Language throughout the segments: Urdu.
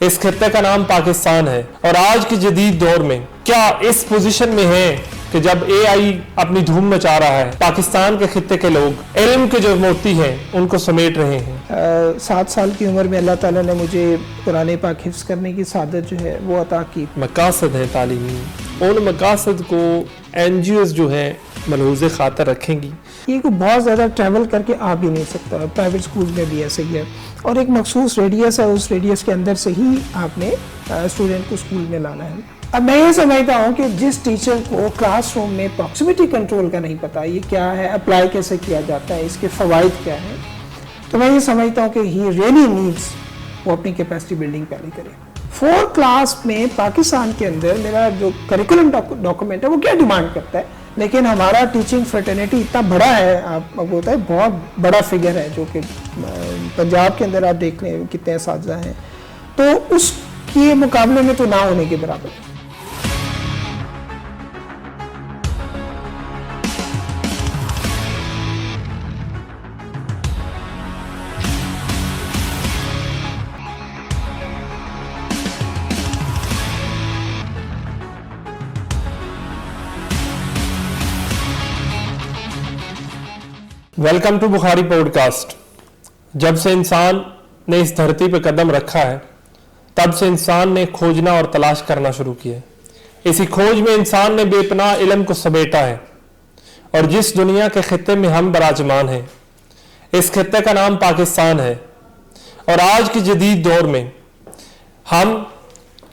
اس خطے کا نام پاکستان ہے اور آج کے جدید دور میں کیا اس پوزیشن میں ہے کہ جب اے آئی اپنی دھوم مچا رہا ہے، پاکستان کے خطے کے لوگ علم کے جو موتی ہیں ان کو سمیٹ رہے ہیں۔ 7 سال کی عمر میں اللہ تعالیٰ نے مجھے قرآن پاک حفظ کرنے کی سعادت جو ہے وہ عطا کی۔ مقاصد ہیں تعلیمی، ان مقاصد کو این جی اوز جو ہیں ملحوظ خاطر رکھیں گی۔ یہ کوئی بہت زیادہ ٹریول کر کے آ بھی نہیں سکتا، پرائیویٹ سکول میں بھی ایسے ہی ہے، اور ایک مخصوص ریڈیس ہے، اس ریڈیس کے اندر سے ہی آپ نے اسٹوڈنٹ کو اسکول میں لانا ہے۔ اب میں یہ سمجھتا ہوں کہ جس ٹیچر کو کلاس روم میں پراکسیمیٹی کنٹرول کا نہیں پتا، یہ کیا ہے، اپلائی کیسے کیا جاتا ہے، اس کے فوائد کیا ہیں، تو میں یہ سمجھتا ہوں کہ ہی ریئلی نیڈس وہ اپنی کیپیسٹی بلڈنگ پہلے کرے۔ 4 کلاس میں پاکستان کے اندر میرا جو کریکولم ڈاکومنٹ ہے وہ کیا ڈیمانڈ کرتا ہے، لیکن ہمارا ٹیچنگ فریٹرنیٹی اتنا بڑا ہے، آپ کو ہوتا ہے بہت بڑا فگر ہے، جو کہ پنجاب کے اندر آپ دیکھ لیں کتنے اساتذہ ہیں، تو اس کے مقابلے میں تو نہ ہونے کے برابر ہے۔ Welcome to Bukhari podcast. جب سے انسان نے اس دھرتی پہ قدم رکھا ہے تب سے انسان نے کھوجنا اور تلاش کرنا شروع کیا ہے۔ اسی کھوج میں انسان نے بے پناہ علم کو سمیٹا ہے، اور جس دنیا کے خطے میں ہم براجمان ہیں اس خطے کا نام پاکستان ہے، اور آج کے جدید دور میں ہم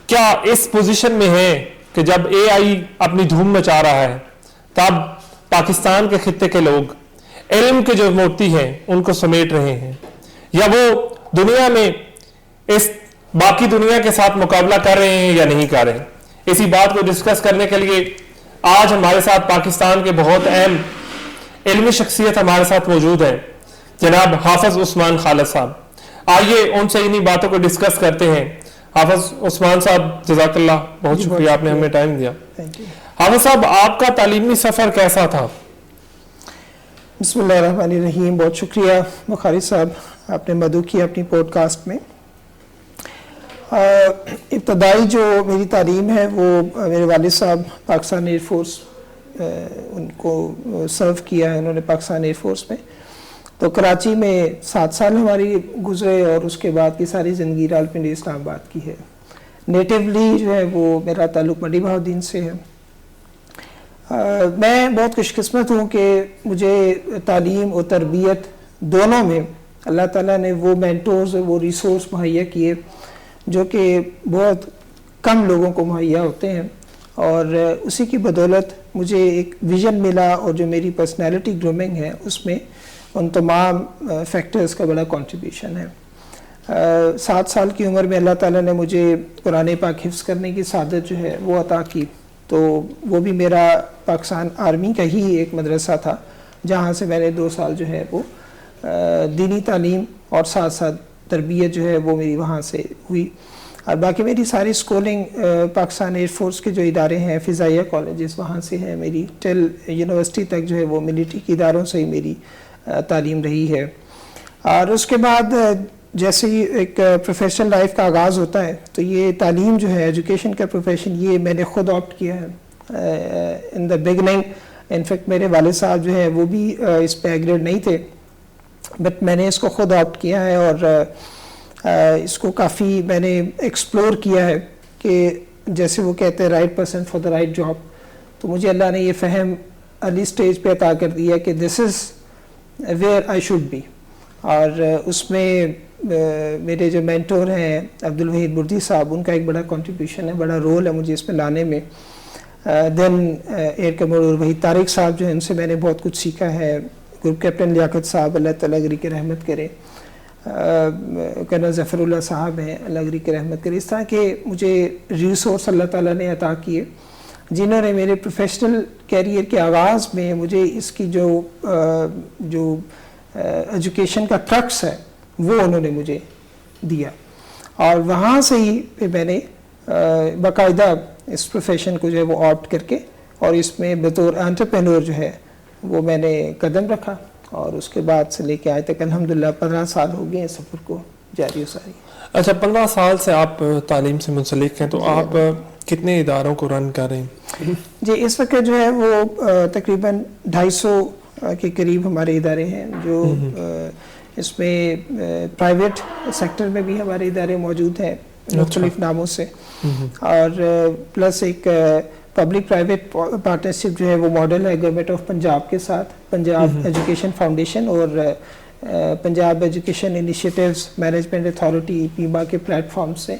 کیا اس پوزیشن میں ہیں کہ جب اے آئی اپنی دھوم مچا رہا ہے تب پاکستان کے خطے کے لوگ علم کے جو موتی ہیں ان کو سمیٹ رہے ہیں، یا وہ دنیا میں اس باقی دنیا کے ساتھ مقابلہ کر رہے ہیں یا نہیں کر رہے ہیں۔ اسی بات کو ڈسکس کرنے کے لیے آج ہمارے ساتھ پاکستان کے بہت اہم علمی شخصیت ہمارے ساتھ موجود ہیں، جناب حافظ عثمان خالد صاحب۔ آئیے ان سے انہی باتوں کو ڈسکس کرتے ہیں۔ حافظ عثمان صاحب، جزاک اللہ، بہت شکریہ آپ نے ہمیں ٹائم دیا۔ حافظ صاحب، آپ کا تعلیمی سفر کیسا تھا؟ بسم اللہ الرحمن الرحیم، بہت شکریہ بخاری صاحب، آپ نے مدعو کیا اپنی پوڈ کاسٹ میں۔ ابتدائی جو میری تعلیم ہے وہ میرے والد صاحب پاکستان ایئر فورس، ان کو سرو کیا ہے انہوں نے پاکستان ایئر فورس میں، تو کراچی میں 7 سال ہماری گزرے، اور اس کے بعد کی ساری زندگی راولپنڈی اسلام آباد کی ہے۔ نیٹیولی جو ہے وہ میرا تعلق منڈی بہاؤالدین سے ہے۔ میں بہت خوش قسمت ہوں کہ مجھے تعلیم اور تربیت دونوں میں اللہ تعالیٰ نے وہ مینٹورز، وہ ریسورس مہیا کیے جو کہ بہت کم لوگوں کو مہیا ہوتے ہیں، اور اسی کی بدولت مجھے ایک ویژن ملا، اور جو میری پرسنالٹی گرومنگ ہے اس میں ان تمام فیکٹرز کا بڑا کنٹریبیوشن ہے۔ 7 سال کی عمر میں اللہ تعالیٰ نے مجھے قرآن پاک حفظ کرنے کی سعادت جو ہے وہ عطا کی، تو وہ بھی میرا پاکستان آرمی کا ہی ایک مدرسہ تھا، جہاں سے میں نے 2 سال جو ہے وہ دینی تعلیم اور ساتھ ساتھ تربیت جو ہے وہ میری وہاں سے ہوئی، اور باقی میری ساری سکولنگ پاکستان ایئر فورس کے جو ادارے ہیں، فضائیہ کالجز وہاں سے ہیں میری، ٹل یونیورسٹی تک جو ہے وہ ملٹری کے اداروں سے ہی میری تعلیم رہی ہے۔ اور اس کے بعد جیسے ہی ایک پروفیشنل لائف کا آغاز ہوتا ہے تو یہ تعلیم جو ہے، ایجوکیشن کا پروفیشن، یہ میں نے خود آپٹ کیا ہے ان دا بگننگ۔ انفیکٹ میرے والد صاحب جو ہے وہ بھی اس پہ ایگریڈ نہیں تھے، بٹ میں نے اس کو خود آپٹ کیا ہے، اور اس کو کافی میں نے ایکسپلور کیا ہے کہ جیسے وہ کہتے ہیں right person for the right job, تو مجھے اللہ نے یہ فہم ارلی سٹیج پہ عطا کر دیا کہ this is where I should be, اور اس میں میرے جو مینٹور ہیں عبدالوحید بردی صاحب، ان کا ایک بڑا کنٹریبیوشن ہے، بڑا رول ہے مجھے اس میں لانے میں۔ دین ایئر کموڈور وحید طارق صاحب جو ہیں، ان سے میں نے بہت کچھ سیکھا ہے۔ گروپ کیپٹن لیاقت صاحب، اللہ تعالیٰ اگری کی رحمت کرے، کرنل ظفر اللہ صاحب ہیں، اللہ اگری کی رحمت کرے۔ اس طرح کے مجھے ریسورس اللہ تعالیٰ نے عطا کیے، جنہوں نے میرے پروفیشنل کیریئر کے آغاز میں مجھے اس کی جو ایجوکیشن کا کرکس ہے وہ انہوں نے مجھے دیا، اور وہاں سے ہی پھر میں نے باقاعدہ اس پروفیشن کو جو ہے وہ آپٹ کر کے، اور اس میں بطور انٹرپرینور جو ہے وہ میں نے قدم رکھا، اور اس کے بعد سے لے کے آج تک الحمدللہ 15 سال ہو گئے ہیں سفر کو جاری و ساری. اچھا 15 سال سے آپ تعلیم سے منسلک ہیں تو آپ کتنے اداروں کو رن کر رہے ہیں؟ جی اس وقت جو ہے وہ تقریباً 250 کے قریب ہمارے ادارے ہیں جو اس میں پرائیویٹ سیکٹر میں بھی ہمارے ادارے موجود ہیں مختلف ناموں سے, اور پلس ایک پبلک پرائیویٹ پارٹنرشپ جو ہے وہ ماڈل ہے گورنمنٹ آف پنجاب کے ساتھ, پنجاب ایجوکیشن فاؤنڈیشن اور Punjab education initiatives management authority پیما کے پلیٹ فارم سے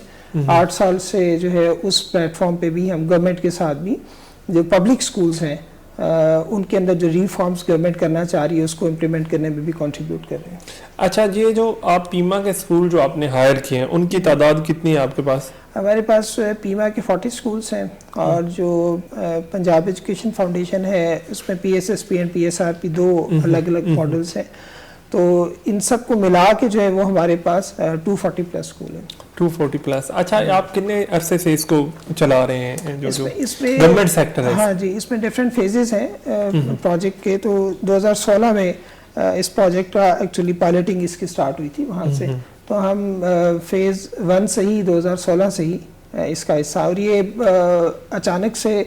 8 سال سے جو ہے اس پلیٹ فارم پہ بھی ہم گورنمنٹ کے ساتھ بھی جو پبلک سکولز ہیں ان کے اندر جو ریفارمز گورنمنٹ کرنا چاہ رہی ہے اس کو امپلیمنٹ کرنے میں بھی کنٹریبیوٹ کر رہے ہیں. اچھا یہ جو آپ پیما کے اسکول جو آپ نے ہائر کیے ہیں ان کی تعداد کتنی ہے آپ کے پاس؟ ہمارے پاس پیما کے 40 سکولز ہیں, اور جو پنجاب ایجوکیشن فاؤنڈیشن ہے اس میں PSSP اینڈ PSRP 2 الگ الگ ماڈلز ہیں, تو ان سب کو ملا کے جو ہے وہ ہمارے پاس 240 پلس اسکول ہیں. 240 پلس. اچھا آپ کتنے عرصے سے اس کو چلا رہے ہیں جو اس میں گورنمنٹ سیکٹر ہے؟ ہاں جی اس میں ڈفرینٹ فیزز ہیں پروجیکٹ کے. تو 2016 میں اس پروجیکٹ کا ایکچولی پائلٹنگ اس کی سٹارٹ ہوئی تھی وہاں سے, تو ہم فیز 1 سے ہی 2016 سے ہی اس کا حصہ, اور یہ اچانک سے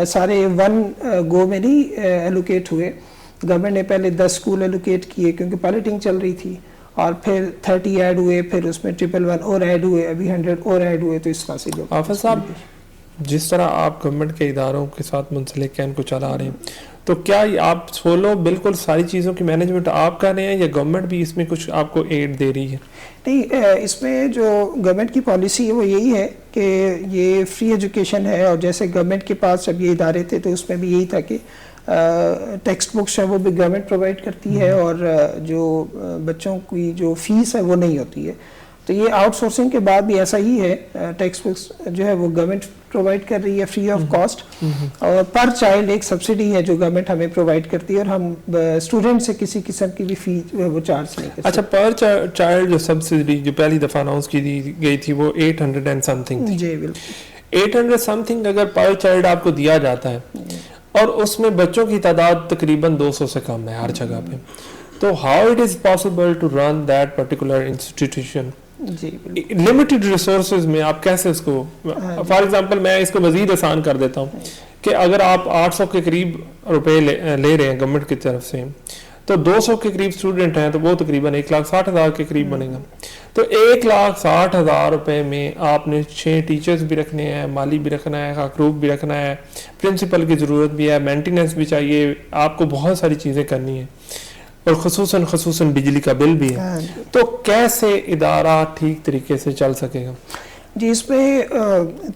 سارے 1 گو میں نہیں ایلوکیٹ ہوئے. گورنمنٹ نے پہلے 10 اسکول ایلوکیٹ کیے کیونکہ پائلٹنگ چل رہی تھی, اور پھر 30 ایڈ ہوئے, پھر اس میں 111 اور ایڈ ہوئے, ابھی 100 اور ایڈ ہوئے. تو اس طرح سے حافظ صاحب جس طرح آپ گورنمنٹ کے اداروں کے ساتھ منسلک ہیں ان کو چلا رہے ہیں, تو کیا آپ سولو بالکل ساری چیزوں کی مینجمنٹ آپ کر رہے ہیں یا گورنمنٹ بھی اس میں کچھ آپ کو ایڈ دے رہی ہے؟ نہیں, اس میں جو گورنمنٹ کی پالیسی ہے وہ یہی ہے کہ یہ فری ایجوکیشن ہے, اور جیسے گورنمنٹ کے پاس جب یہ ادارے تھے تو اس میں بھی یہی تھا کہ ٹیکسٹ بکس ہے وہ بھی گورنمنٹ پرووائڈ کرتی ہے, اور جو بچوں کی جو فیس ہے وہ نہیں ہوتی ہے. تو یہ آؤٹ سورسنگ کے بعد بھی ایسا ہی ہے, ٹیکسٹ بکس جو ہے وہ گورنمنٹ پرووائڈ کر رہی ہے فری آف کاسٹ, اور پر چائلڈ ایک سبسڈی ہے جو گورنمنٹ ہمیں پرووائڈ کرتی ہے, اور ہم اسٹوڈنٹ سے کسی قسم کی بھی فی جو ہے وہ چارج نہیں کرتے. اچھا پر چائلڈ جو سبسڈی جو پہلی دفعہ اناؤنس کی دی گئی تھی وہ 800 اینڈ سم تھنگ تھی. جی بالکل 800 سم تھنگ اگر پر چائلڈ آپ کو دیا جاتا ہے اور اس میں بچوں کی تعداد تقریباً 200 سے کم ہے ہر جگہ پہ, تو how it is possible to run that particular institution limited resources میں؟ آپ کیسے اس کو, فار ایگزامپل میں اس کو مزید آسان کر دیتا ہوں کہ اگر آپ 800 کے قریب روپے لے رہے ہیں گورنمنٹ کی طرف سے, تو 200 کے قریب اسٹوڈنٹ ہیں تو وہ تقریباً 1,60,000 کے قریب بنے گا. تو 1,60,000 روپے میں آپ نے 6 ٹیچرز بھی رکھنے ہیں, مالی بھی رکھنا ہے, خاکروب بھی رکھنا ہے, پرنسپل کی ضرورت بھی ہے, مینٹیننس بھی چاہیے, آپ کو بہت ساری چیزیں کرنی ہیں, اور خصوصاً بجلی کا بل بھی ہے. تو کیسے ادارہ ٹھیک طریقے سے چل سکے گا؟ جی اس میں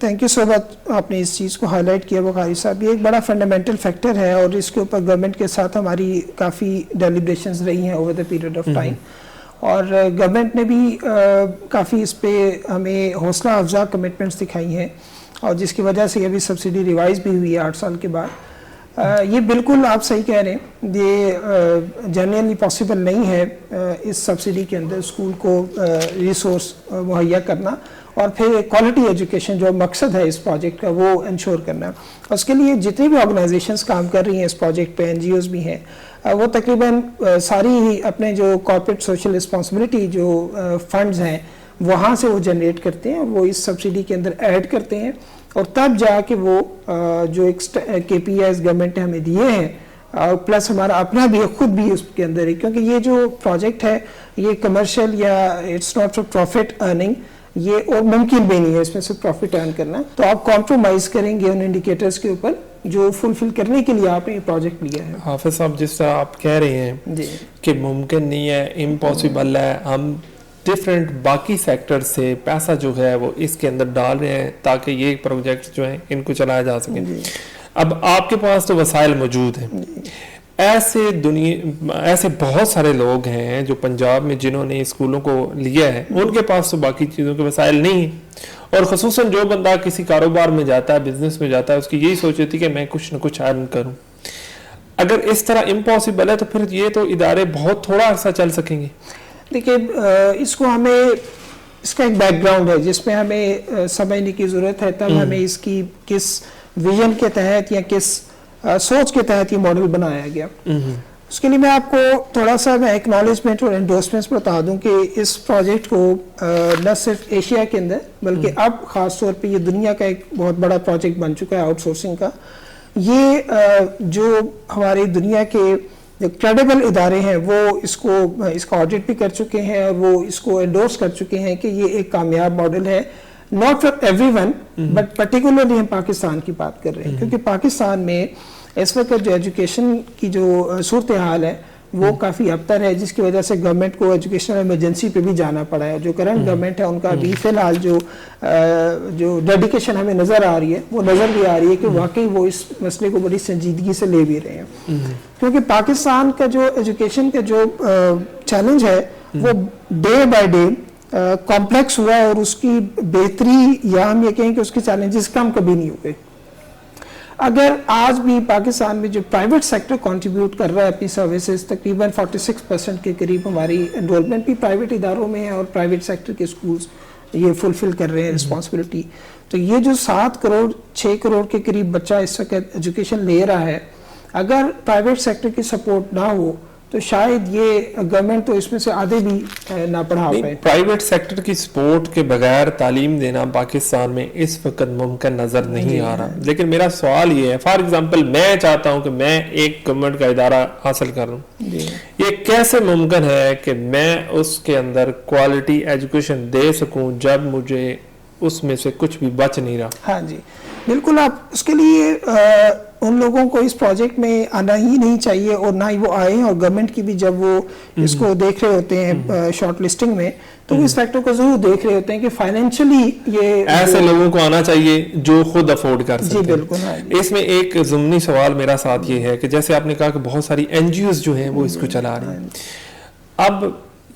تھینک یو سو مچ, آپ نے اس چیز کو ہائی لائٹ کیا بخاری صاحب. یہ ایک بڑا فنڈامنٹل فیکٹر ہے, اور اس کے اوپر گورنمنٹ کے ساتھ ہماری کافی ڈیلیبریشنز رہی ہیں over the period of time, اور گورنمنٹ نے بھی کافی اس پہ ہمیں حوصلہ افزا کمٹمنٹس دکھائی ہیں, اور جس کی وجہ سے ابھی سبسڈی ریوائز بھی ہوئی ہے 8 سال کے بعد. یہ بالکل آپ صحیح کہہ رہے ہیں, یہ جنرلی پاسبل نہیں ہے اس سبسڈی کے اندر اسکول کو ریسورس مہیا کرنا, اور پھر کوالٹی ایجوکیشن جو مقصد ہے اس پروجیکٹ کا وہ انشور کرنا. اس کے لیے جتنی بھی آرگنائزیشنز کام کر رہی ہیں اس پروجیکٹ پہ, NGOs بھی ہیں, وہ تقریباً ساری ہی اپنے جو کارپوریٹ سوشل رسپانسبلٹی جو فنڈز ہیں وہاں سے وہ جنریٹ کرتے ہیں, اور وہ اس سبسڈی کے اندر ایڈ کرتے ہیں, اور تب جا کے وہ جو KPIs گورنمنٹ نے ہمیں دیے ہیں, اور پلس ہمارا اپنا بھی خود بھی اس کے اندر ہے, کیونکہ یہ جو پروجیکٹ ہے یہ کمرشل یا it's not for profit earning, یہ اور ممکن بھی نہیں ہے اس میں سے پروفٹ ارن کرنا. تو آپ کمپرومائز کریں گے ان انڈیکیٹرز کے اوپر جو فلفل کرنے کے لیے آپ نے یہ پروجیکٹ لیا ہے. حافظ صاحب جس طرح آپ کہہ رہے ہیں جی کہ ممکن نہیں ہے, امپاسبل ہے, ہم ڈفرینٹ باقی سیکٹر سے پیسہ جو ہے وہ اس کے اندر ڈال رہے ہیں تاکہ یہ پروجیکٹ جو ہیں ان کو چلایا جا سکے. اب آپ کے پاس تو وسائل موجود ہیں, ایسے بہت سارے لوگ ہیں جو پنجاب میں جنہوں نے اسکولوں کو لیا ہے, ان کے پاس تو باقی چیزوں کے وسائل نہیں ہیں, اور خصوصاً جو بندہ کسی کاروبار میں جاتا ہے, بزنس میں جاتا ہے, اس کی یہی سوچ ہوتی ہے کہ میں کچھ نہ کچھ ارن کروں. اگر اس طرح امپاسبل ہے تو پھر یہ تو ادارے بہت تھوڑا عرصہ چل سکیں گے. دیکھیے اس کو ہمیں اس کا ایک بیک گراؤنڈ ہے جس میں ہمیں سمجھنے کی ضرورت ہے, تب ہمیں اس کی کس ویژن کے تحت یا کس سوچ کے تحت یہ ماڈل بنایا گیا. اس کے لیے میں آپ کو تھوڑا سا میں ایکنالجمنٹ اور انڈورسمنٹس بتا دوں کہ اس پروجیکٹ کو نہ صرف ایشیا کے اندر بلکہ اب خاص طور پہ یہ دنیا کا ایک بہت بڑا پروجیکٹ بن چکا ہے آؤٹ سورسنگ کا. یہ جو ہماری دنیا کے جو کریڈیبل ادارے ہیں وہ اس کا آڈٹ بھی کر چکے ہیں اور وہ اس کو انڈورس کر چکے ہیں کہ یہ ایک کامیاب ماڈل ہے, not for every one but particularly ہم پاکستان کی بات کر رہے ہیں کیونکہ پاکستان میں اس وقت جو ایجوکیشن کی جو صورتحال ہے وہ کافی ابتر ہے, جس کی وجہ سے گورنمنٹ کو ایجوکیشنل ایمرجنسی پہ بھی جانا پڑا ہے. جو کرنٹ گورنمنٹ ہے ان کا ابھی فی الحال جو ڈیڈیکیشن ہمیں نظر آ رہی ہے وہ نظر بھی آ رہی ہے کہ واقعی وہ اس مسئلے کو بڑی سنجیدگی سے لے بھی رہے ہیں, کیونکہ پاکستان کا جو ایجوکیشن کا جو چیلنج ہے وہ ڈے بائی ڈے کمپلیکس ہوا ہے اور اس کی بہتری یا ہم یہ کہیں کہ اس کے چیلنجز کم کبھی نہیں ہوئے. اگر آج بھی پاکستان میں جو پرائیویٹ سیکٹر کنٹریبیوٹ کر رہا ہے اپنی سروسز, تقریباً 46% کے قریب ہماری انرولمنٹ بھی پرائیویٹ اداروں میں ہے اور پرائیویٹ سیکٹر کے سکولز یہ فلفل کر رہے ہیں رسپانسبلٹی. تو یہ جو 7 کروڑ 6 کروڑ کے قریب بچہ اس وقت ایجوکیشن لے رہا ہے, اگر پرائیویٹ سیکٹر کی سپورٹ نہ ہو تو شاید یہ گورنمنٹ تو اس میں سے آدھے بھی نہ پڑھا پائے. پرائیویٹ سیکٹر کی سپورٹ کے بغیر تعلیم دینا پاکستان میں اس وقت ممکن نظر نہیں آ رہا. لیکن میرا سوال یہ ہے, فار ایگزامپل میں چاہتا ہوں کہ میں ایک گورنمنٹ کا ادارہ حاصل کروں, یہ کیسے ممکن ہے کہ میں اس کے اندر کوالٹی ایجوکیشن دے سکوں جب مجھے اس میں سے کچھ بھی بچ نہیں رہا؟ ہاں جی بالکل, آپ اس کے لیے ان لوگوں کو اس پروجیکٹ میں آنا ہی نہیں چاہیے اور نہ ہی وہ آئے ہیں, اور گورنمنٹ کی بھی جب وہ اس کو دیکھ رہے ہوتے ہیں شارٹ لسٹنگ میں تو اس فیکٹر کو ضرور دیکھ رہے ہوتے ہیں کہ فائنینشلی یہ ایسے لوگوں کو آنا چاہیے جو خود افورڈ کر سکتے ہیں. جی بالکل. اس میں ایک ضمنی سوال میرا ساتھ یہ ہے کہ جیسے آپ نے کہا کہ بہت ساری این جی اوز جو ہیں وہ اس کو چلا رہی ہیں, اب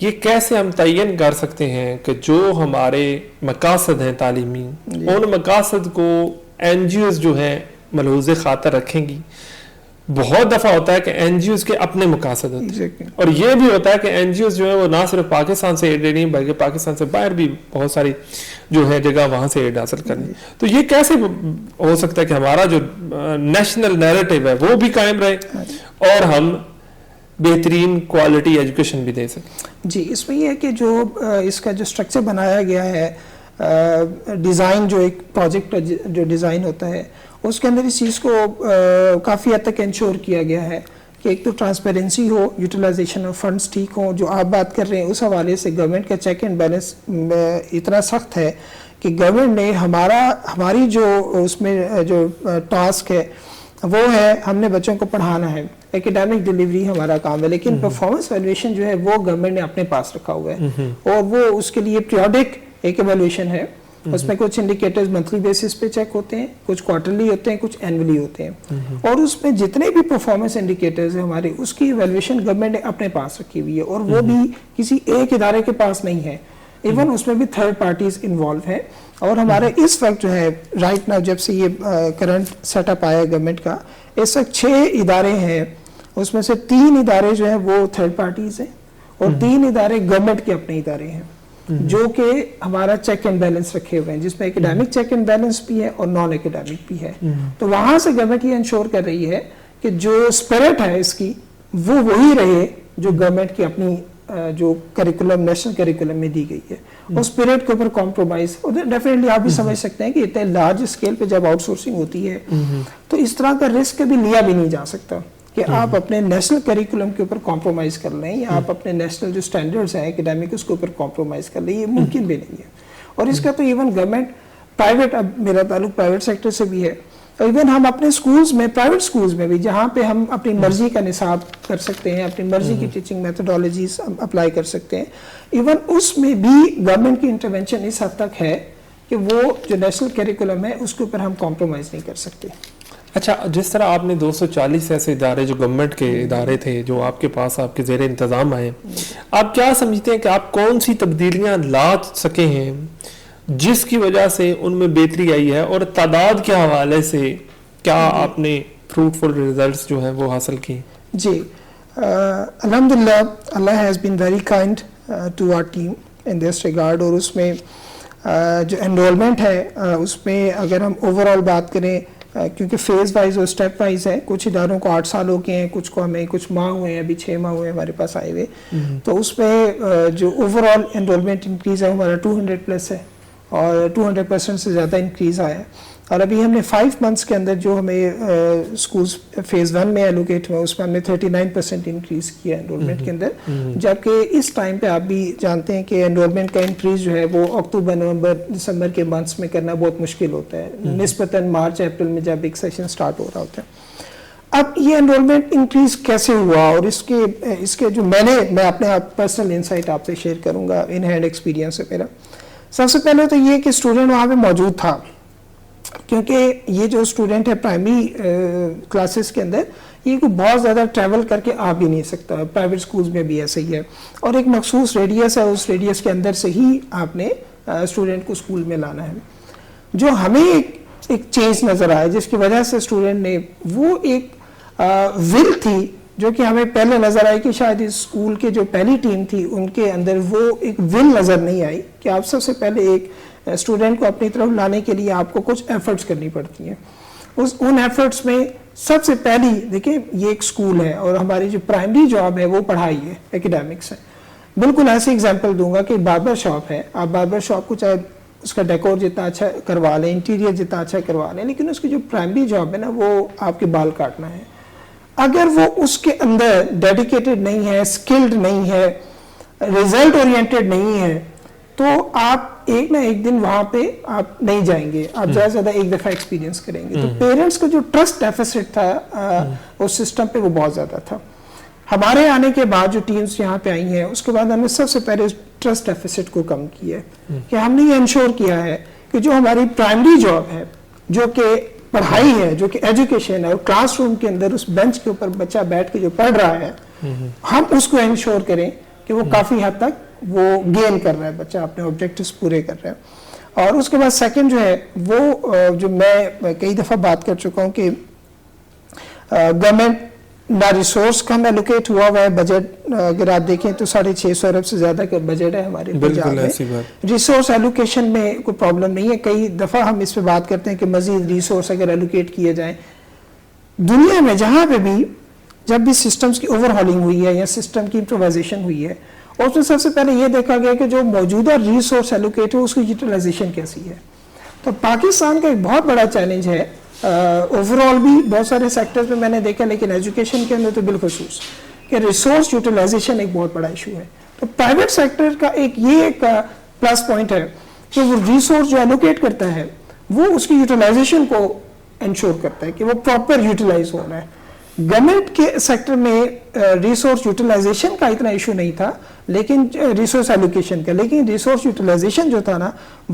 یہ کیسے ہم تعین کر سکتے ہیں کہ جو ہمارے مقاصد ہیں تعلیمی ان مقاصد کو این جی اوز جو ہیں ملحوظ خاطر رکھیں گی؟ بہت دفعہ ہوتا ہے کہ این جی اوز کے اپنے مقاصد ہوتے ہیں اور یہ بھی ہوتا ہے کہ این جی اوز جو ہے وہ نہ صرف پاکستان سے ایڈ نہیں بلکہ پاکستان سے باہر بھی بہت ساری جو ہے جگہ وہاں سے ایڈ حاصل کرنی. تو یہ کیسے ہو سکتا ہے کہ ہمارا جو نیشنل نیریٹو ہے وہ بھی قائم رہے اور ہم بہترین کوالٹی ایجوکیشن بھی دے سکیں؟ جی اس میں یہ ہے کہ جو اس کا جو اسٹرکچر بنایا گیا ہے, ڈیزائن جو ایک پروجیکٹ جو ڈیزائن ہوتا ہے اس کے اندر اس چیز کو کافی حد تک انشور کیا گیا ہے کہ ایک تو ٹرانسپیرنسی ہو, یوٹیلائزیشن آف فنڈز ٹھیک ہوں. جو آپ بات کر رہے ہیں اس حوالے سے گورنمنٹ کا چیک اینڈ بیلنس اتنا سخت ہے کہ گورنمنٹ نے ہماری جو اس میں جو ٹاسک ہے وہ ہے ہم نے بچوں کو پڑھانا ہے, ایکیڈیمک ڈیلیوری ہمارا کام ہے, لیکن پرفارمنس ایویلویشن جو ہے وہ گورنمنٹ نے اپنے پاس رکھا ہوا ہے اور وہ اس کے لیے پیریوڈک ایک ایویلویشن ہے. اس میں کچھ انڈیکیٹرز منتھلی بیسس پہ چیک ہوتے ہیں, کچھ کوارٹرلی ہوتے ہیں, کچھ اینولی ہوتے ہیں, اور اس میں جتنے بھی پرفارمنس انڈیکیٹرز ہیں ہمارے اس کی ایویلویشن گورنمنٹ نے اپنے پاس رکھی ہوئی ہے اور وہ بھی کسی ایک ادارے کے پاس نہیں ہے, ایون اس میں بھی تھرڈ پارٹیز انوالو ہیں. اور ہمارے اس وقت جو ہے رائٹ ناؤ جب سے یہ کرنٹ سیٹ اپ آیا ہے گورنمنٹ کا, اس وقت 6 ادارے ہیں, اس میں سے 3 ادارے جو ہیں وہ تھرڈ پارٹیز ہیں اور 3 ادارے گورنمنٹ کے اپنے ادارے ہیں جو کہ ہمارا چیک اینڈ بیلنس رکھے ہوئے ہیں, جس میں ایکیڈیمک چیک اینڈ بیلنس بھی ہے اور نان ایکیڈیمک بھی ہے. تو وہاں سے گورنمنٹ یہ انشور کر رہی ہے کہ جو اسپرٹ ہے اس کی وہ وہی رہے جو گورنمنٹ کی اپنی جو کریکولم نیشنل کریکولم میں دی گئی ہے, اور اسپرٹ کے اوپر کمپرومائز. ڈیفینیٹلی آپ بھی سمجھ سکتے ہیں کہ اتنے لارج اسکیل پہ جب آؤٹ سورسنگ ہوتی ہے تو اس طرح کا رسک بھی لیا بھی نہیں جا سکتا کہ آپ اپنے نیشنل کریکولم کے اوپر کمپرومائز کر لیں یا آپ اپنے نیشنل جو سٹینڈرڈز ہیں ایکیڈیمک اس کے اوپر کمپرومائز کر لیں, یہ ممکن بھی نہیں ہے. اور اس کا تو ایون گورنمنٹ پرائیویٹ, اب میرا تعلق پرائیویٹ سیکٹر سے بھی ہے, ایون ہم اپنے سکولز میں پرائیویٹ سکولز میں بھی جہاں پہ ہم اپنی مرضی کا نصاب کر سکتے ہیں, اپنی مرضی کی ٹیچنگ میتھڈالوجیز اپلائی کر سکتے ہیں, ایون اس میں بھی گورنمنٹ کی انٹرونشن اس حد تک ہے کہ وہ جو نیشنل کریکولم ہے اس کے اوپر ہم کمپرومائز نہیں کر سکتے. اچھا, جس طرح آپ نے 240 ایسے ادارے جو گورنمنٹ کے ادارے تھے جو آپ کے پاس آپ کے زیر انتظام آئے, آپ کیا سمجھتے ہیں کہ آپ کون سی تبدیلیاں لا سکے ہیں جس کی وجہ سے ان میں بہتری آئی ہے, اور تعداد کے حوالے سے کیا آپ نے فروٹفل ریزلٹس جو ہیں وہ حاصل کی؟ جی الحمدللہ, اللہ has been very kind to our team in this regard. اور اس میں جو انرولمنٹ ہے اس میں اگر ہم اوور آل بات کریں کیونکہ فیز وائز اور اسٹیپ وائز ہے. کچھ اداروں کو 8 سال ہو گئے ہیں, کچھ کو ہمیں کچھ ماہ ہوئے ہیں, ابھی 6 ماہ ہوئے ہیں ہمارے پاس آئے ہوئے. تو اس پہ جو اوور آل انرولمنٹ انکریز ہے ہمارا 200+ ہے اور 200% سے زیادہ انکریز آیا ہے. اور ابھی ہم نے 5 منتھس کے اندر جو ہمیں اسکولس فیز 1 میں ایلوکیٹ ہوئے اس میں ہم نے 39% انکریز کیا انرولمنٹ کے اندر. جبکہ اس ٹائم پہ آپ بھی جانتے ہیں کہ انرولمنٹ کا انکریز جو ہے وہ اکتوبر نومبر دسمبر کے منتھس میں کرنا بہت مشکل ہوتا ہے, نسبتاً مارچ اپریل میں جب ایک سیشن سٹارٹ ہو رہا ہوتا ہے. اب یہ انرولمنٹ انکریز کیسے ہوا اور اس کے جو میں اپنے آپ پرسنل انسائٹ آپ سے شیئر کروں گا, ان ہینڈ ایکسپیرینس ہے میرا. سب سے پہلے تو یہ کہ اسٹوڈنٹ وہاں پہ موجود تھا, کیونکہ یہ جو اسٹوڈنٹ ہے پرائمری کلاسز کے اندر یہ کوئی بہت زیادہ ٹریول کر کے آ بھی نہیں سکتا. پرائیویٹ سکولز میں بھی ایسا ہی ہے, اور ایک مخصوص ریڈیس ہے, اس ریڈیس کے اندر سے ہی آپ نے اسٹوڈنٹ کو اسکول میں لانا ہے. جو ہمیں ایک چینج نظر آیا جس کی وجہ سے اسٹوڈنٹ نے وہ ایک ول تھی جو کہ ہمیں پہلے نظر آئی کہ شاید اس اسکول کے جو پہلی ٹیم تھی ان کے اندر وہ ایک ول نظر نہیں آئی کہ آپ سب سے پہلے ایک اسٹوڈنٹ کو اپنی طرف لانے کے لیے آپ کو کچھ ایفرٹس کرنی پڑتی ہیں. ان ایفرٹس میں سب سے پہلی دیکھیں یہ ایک اسکول ہے اور ہماری جو پرائمری جاب ہے وہ پڑھائی ہے, ایکیڈیمکس ہے. بالکل ایسی اگزامپل دوں گا کہ باربر شاپ ہے, آپ باربر شاپ کو چاہے اس کا ڈیکور جتنا اچھا کروا لیں, انٹیریئر جتنا اچھا کروا لیں, لیکن اس کی جو پرائمری جاب ہے نا وہ آپ کے بال کاٹنا ہے. اگر وہ اس کے اندر ڈیڈیکیٹڈ نہیں ہے, اسکلڈ نہیں ہے, ریزلٹ اورینٹیڈ نہیں ہے, تو آپ ایک نہ ایک دن وہاں پہ آپ نہیں جائیں گے, آپ زیادہ سے زیادہ ایک دفعہ ایکسپیرینس کریں گے. تو پیرنٹس کا جو ٹرسٹ ڈیفیسٹ تھا اس سسٹم پہ وہ بہت زیادہ تھا. ہمارے آنے کے بعد جو ٹیمز یہاں پہ آئی ہیں اس کے بعد ہم نے سب سے پہلے ٹرسٹ ڈیفیسٹ کو کم کیا ہے کہ ہم نے یہ انشور کیا ہے کہ جو ہماری پرائمری جاب ہے جو کہ پڑھائی ہے, جو کہ ایجوکیشن ہے, اور کلاس روم کے اندر اس بینچ کے اوپر بچہ بیٹھ کے جو پڑھ رہا ہے ہم اس کو انشور کریں کہ وہ کافی حد تک وہ گین کر رہا ہے, بچہ اپنے آبجیکٹیوز پورے کر رہا ہے. اور اس کے بعد سیکنڈ جو ہے وہ جو میں کئی دفعہ بات کر چکا ہوں کہ گورنمنٹ نہ ریسورس کم ایلوکیٹ ہوا ہے. بجٹ اگر آپ دیکھیں تو 650 ارب سے زیادہ کا بجٹ ہے ہمارے پنجاب میں. ریسورس ایلوکیشن میں کوئی پرابلم نہیں ہے, کئی دفعہ ہم اس پہ بات کرتے ہیں کہ مزید ریسورس اگر ایلوکیٹ کیے جائیں. دنیا میں جہاں پہ بھی جب بھی سسٹمز کی اوور ہالنگ ہوئی ہے یا سسٹم کی امپرووائزیشن ہوئی ہے, اور اس میں سب سے پہلے یہ دیکھا گیا کہ جو موجودہ ریسورس ایلوکیٹ ہے اس کی یوٹیلائزیشن کیسی ہے. تو پاکستان کا ایک بہت بڑا چیلنج ہے اوور آل بھی بہت سارے سیکٹرز میں نے دیکھا, لیکن ایجوکیشن کے اندر تو بالخصوص کہ ریسورس یوٹیلائزیشن ایک بہت بڑا ایشو ہے. تو پرائیویٹ سیکٹر کا ایک پلس پوائنٹ ہے کہ وہ ریسورس جو ایلوکیٹ کرتا ہے وہ اس کی یوٹیلائزیشن کو انشور کرتا ہے کہ وہ پراپر یوٹیلائز ہو رہا ہے. گورنمنٹ کے سیکٹر میں ریسورس یوٹیلائزیشن کا اتنا ایشو نہیں تھا, لیکن ریسورس ایلوکیشن کا, لیکن ریسورس یوٹیلائزیشن جو تھا نا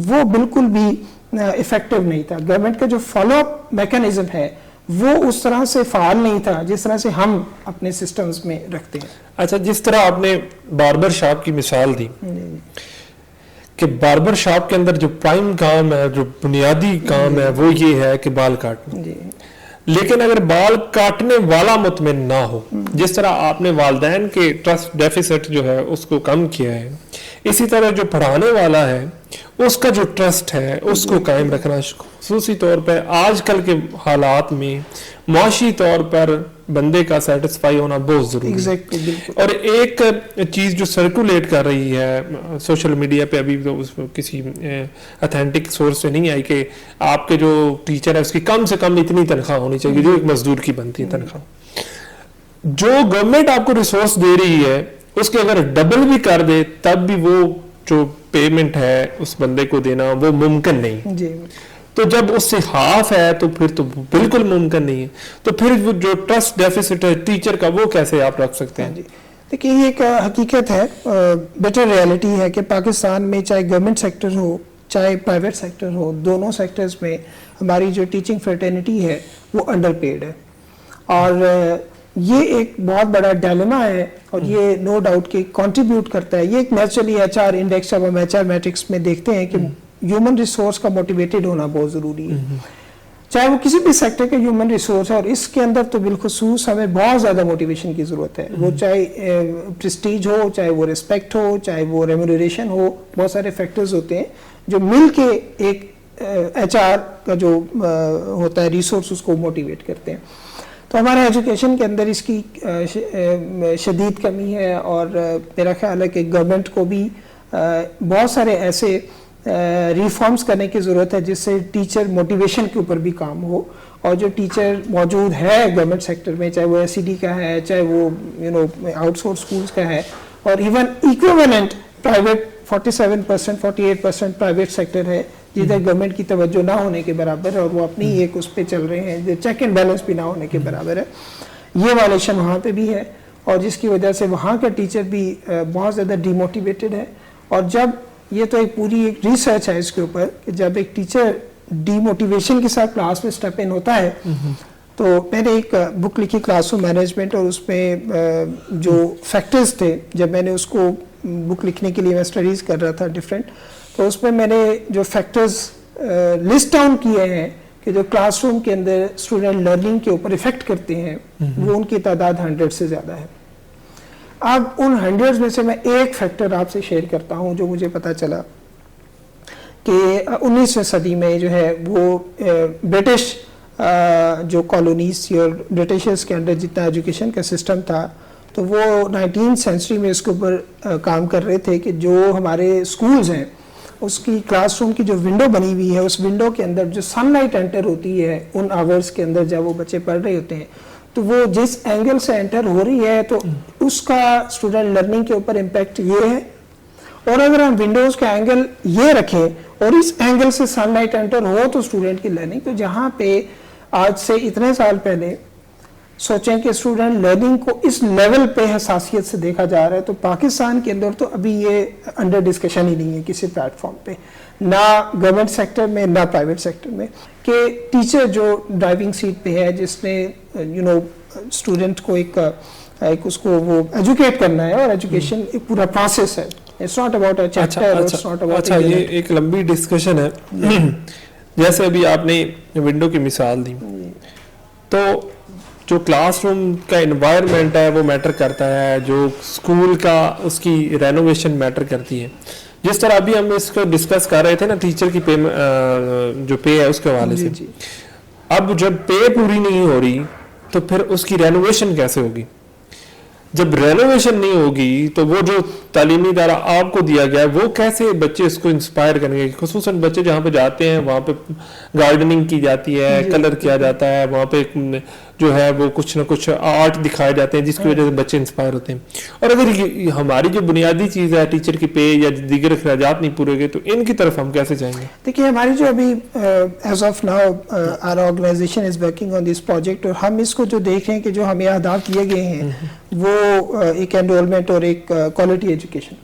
وہ بالکل بھی افیکٹو نہیں تھا. گورنمنٹ کا جو فالو اپ میکانزم ہے وہ اس طرح سے فعال نہیں تھا جس طرح سے ہم اپنے سسٹمز میں رکھتے ہیں. اچھا, جس طرح آپ نے باربر شاپ کی مثال دی کہ باربر شاپ کے اندر جو پرائم کام ہے, جو بنیادی کام ہے وہ یہ ہے کہ بال کاٹنا, لیکن اگر بال کاٹنے والا مطمئن نہ ہو, جس طرح آپ نے والدین کے ٹرسٹ ڈیفیسٹ جو ہے اس کو کم کیا ہے, اسی طرح جو پڑھانے والا ہے اس کا جو ٹرسٹ ہے اس کو قائم رکھنا خصوصی طور پہ آج کل کے حالات میں معاشی طور پر بندے کا سیٹسفائی ہونا بہت ضروری ہے. اور ایک چیز جو سرکولیٹ کر رہی ہے سوشل میڈیا پہ, ابھی تو کسی اتھینٹک سورس سے نہیں آئی, کہ آپ کے جو ٹیچر ہے اس کی کم سے کم اتنی تنخواہ ہونی چاہیے جو ایک مزدور کی بنتی ہے تنخواہ. جو گورنمنٹ آپ کو ریسورس دے رہی ہے اس کے اگر ڈبل بھی کر دے تب بھی وہ جو پیمنٹ ہے اس بندے کو دینا وہ ممکن نہیں. تو جب اس سے ہاف ہے تو پھر تو بالکل ممکن نہیں ہے. تو پھر وہ جو ٹرسٹ ڈیفیسٹ ہے ٹیچر کا وہ کیسے آپ رکھ سکتے ہیں؟ دیکھیے یہ ایک حقیقت ہے, بیٹر ریالٹی ہے کہ پاکستان میں چاہے گورنمنٹ سیکٹر ہو چاہے پرائیویٹ سیکٹر ہو, دونوں سیکٹرز میں ہماری جو ٹیچنگ فرٹرنیٹی ہے وہ انڈر پیڈ ہے. اور یہ ایک بہت بڑا ڈائلیما ہے اور یہ نو ڈاؤٹ کہ کنٹریبیوٹ کرتا ہے. یہ ایک نیچرلی ایچ آر انڈیکس جب ہم ایچ آر میٹرکس میں دیکھتے ہیں کہ ہیومن ریسورس کا موٹیویٹڈ ہونا بہت ضروری ہے, چاہے وہ کسی بھی سیکٹر کا ہیومن ریسورس ہے, اور اس کے اندر تو بالخصوص ہمیں بہت زیادہ موٹیویشن کی ضرورت ہے. وہ چاہے پریسٹیج ہو, چاہے وہ ریسپیکٹ ہو, چاہے وہ ریمونریشن ہو, بہت سارے فیکٹرز ہوتے ہیں جو مل کے ایک HR کا جو ہوتا ہے ریسورس اس کو موٹیویٹ کرتے ہیں. تو ہمارے ایجوکیشن کے اندر اس کی شدید کمی ہے, اور میرا خیال ہے کہ گورنمنٹ کو بھی بہت سارے ایسے ریفارمز کرنے کی ضرورت ہے جس سے ٹیچر موٹیویشن کے اوپر بھی کام ہو, اور جو ٹیچر موجود ہے گورنمنٹ سیکٹر میں, چاہے وہ SED کا ہے, چاہے وہ آؤٹ سورس اسکولس کا ہے, اور even equivalent private 47% 48% private sector ہے جدھر گورنمنٹ کی توجہ نہ ہونے کے برابر ہے, اور وہ اپنی ایک اس پہ چل رہے ہیں جو چیک اینڈ بیلنس بھی نہ ہونے کے برابر ہے. یہ وائلیشن وہاں پہ بھی ہے, اور جس کی وجہ سے وہاں کا ٹیچر بھی بہت زیادہ ڈی موٹیویٹڈ ہے. اور جب یہ تو ایک پوری ایک ریسرچ ہے اس کے اوپر کہ جب ایک ٹیچر ڈی موٹیویشن کے ساتھ کلاس میں اسٹیپ ان ہوتا ہے, تو میں نے ایک بک لکھی کلاس روم مینجمنٹ, اور اس میں جو فیکٹرز تھے, جب میں نے اس کو بک لکھنے کے لیے میں اسٹڈیز کر رہا تھا ڈفرینٹ, تو اس میں میں نے جو فیکٹرز لسٹ ڈاؤن کیے ہیں کہ جو کلاس روم کے اندر اسٹوڈنٹ لرننگ کے اوپر افیکٹ کرتے ہیں, وہ ان کی تعداد 100 سے زیادہ ہے. اب ان 100 میں سے میں ایک فیکٹر آپ سے شیئر کرتا ہوں جو مجھے پتا چلا کہ 19ویں صدی میں جو ہے وہ برٹش جو کالونیز تھی اور برٹشرز کے انڈر جتنا ایجوکیشن کا سسٹم تھا, تو وہ 19 سینچری میں اس کے اوپر کام کر رہے تھے کہ جو ہمارے اسکولز ہیں اس کی کلاس روم کی جو ونڈو بنی ہوئی ہے, اس ونڈو کے اندر جو سن لائٹ انٹر ہوتی ہے ان آورز کے اندر جب وہ بچے پڑھ رہے ہوتے ہیں, تو وہ جس اینگل سے انٹر ہو رہی ہے تو اس کا اسٹوڈنٹ لرننگ کے اوپر امپیکٹ یہ ہے. اور اگر ہم ونڈوز کا اینگل یہ رکھیں اور اس اینگل سے سن لائٹ انٹر ہو تو اسٹوڈنٹ کی لرننگ, تو جہاں پہ آج سے اتنے سال پہلے سوچیں کہ اسٹوڈنٹ لرننگ کو اس لیول پہ حساسیت سے دیکھا جا رہا ہے, تو پاکستان کے اندر تو ابھی یہ انڈر ڈسکشن ہی نہیں ہے کسی پلیٹ فارم پہ, نہ گورنمنٹ سیکٹر میں نہ پرائیویٹ سیکٹر میں, کہ ٹیچر جو ڈرائیونگ سیٹ پہ ہے جس نے اسٹوڈنٹ کو ایک اس کو وہ ایجوکیٹ کرنا ہے, اور ایجوکیشن ایک پورا پروسیس ہے. It's not about a chapter, it's not about اچھا, یہ ایک لمبی ڈسکشن ہے. جیسے ابھی آپ نے ونڈو کی مثال دی, تو جو کلاس روم کا انوائرمنٹ ہے وہ میٹر کرتا ہے, جو اسکول کا اس کی رینوویشن میٹر کرتی ہے. جس طرح ابھی ہم اس کو ڈسکس کر رہے تھے نا ٹیچر کی جو پے ہے اس کے حوالے سے, اب جب پے پوری نہیں ہو رہی تو پھر اس کی رینوویشن کیسے ہوگی؟ جب رینوویشن نہیں ہوگی تو وہ جو تعلیمی ادارہ آپ کو دیا گیا ہے وہ کیسے بچے اس کو انسپائر کریں گے؟ خصوصاً بچے جہاں پہ جاتے ہیں وہاں پہ گارڈننگ کی جاتی ہے, کلر کیا جاتا ہے, وہاں پہ جو ہے وہ کچھ نہ کچھ آرٹ دکھائے جاتے ہیں جس کی وجہ سے بچے انسپائر ہوتے ہیں. اور اگر ہماری جو بنیادی چیز ہے ٹیچر کی پے یا دیگر اخراجات نہیں پورے گئے تو ان کی طرف ہم کیسے جائیں گے؟ دیکھیے ہماری جو ابھی as of now our organization is working on this project, اور ہم اس کو جو دیکھ رہے ہیں کہ جو ہمیں اہداف دیے گئے ہیں وہ ایک انرولمنٹ اور ایک کوالٹی ایجوکیشن.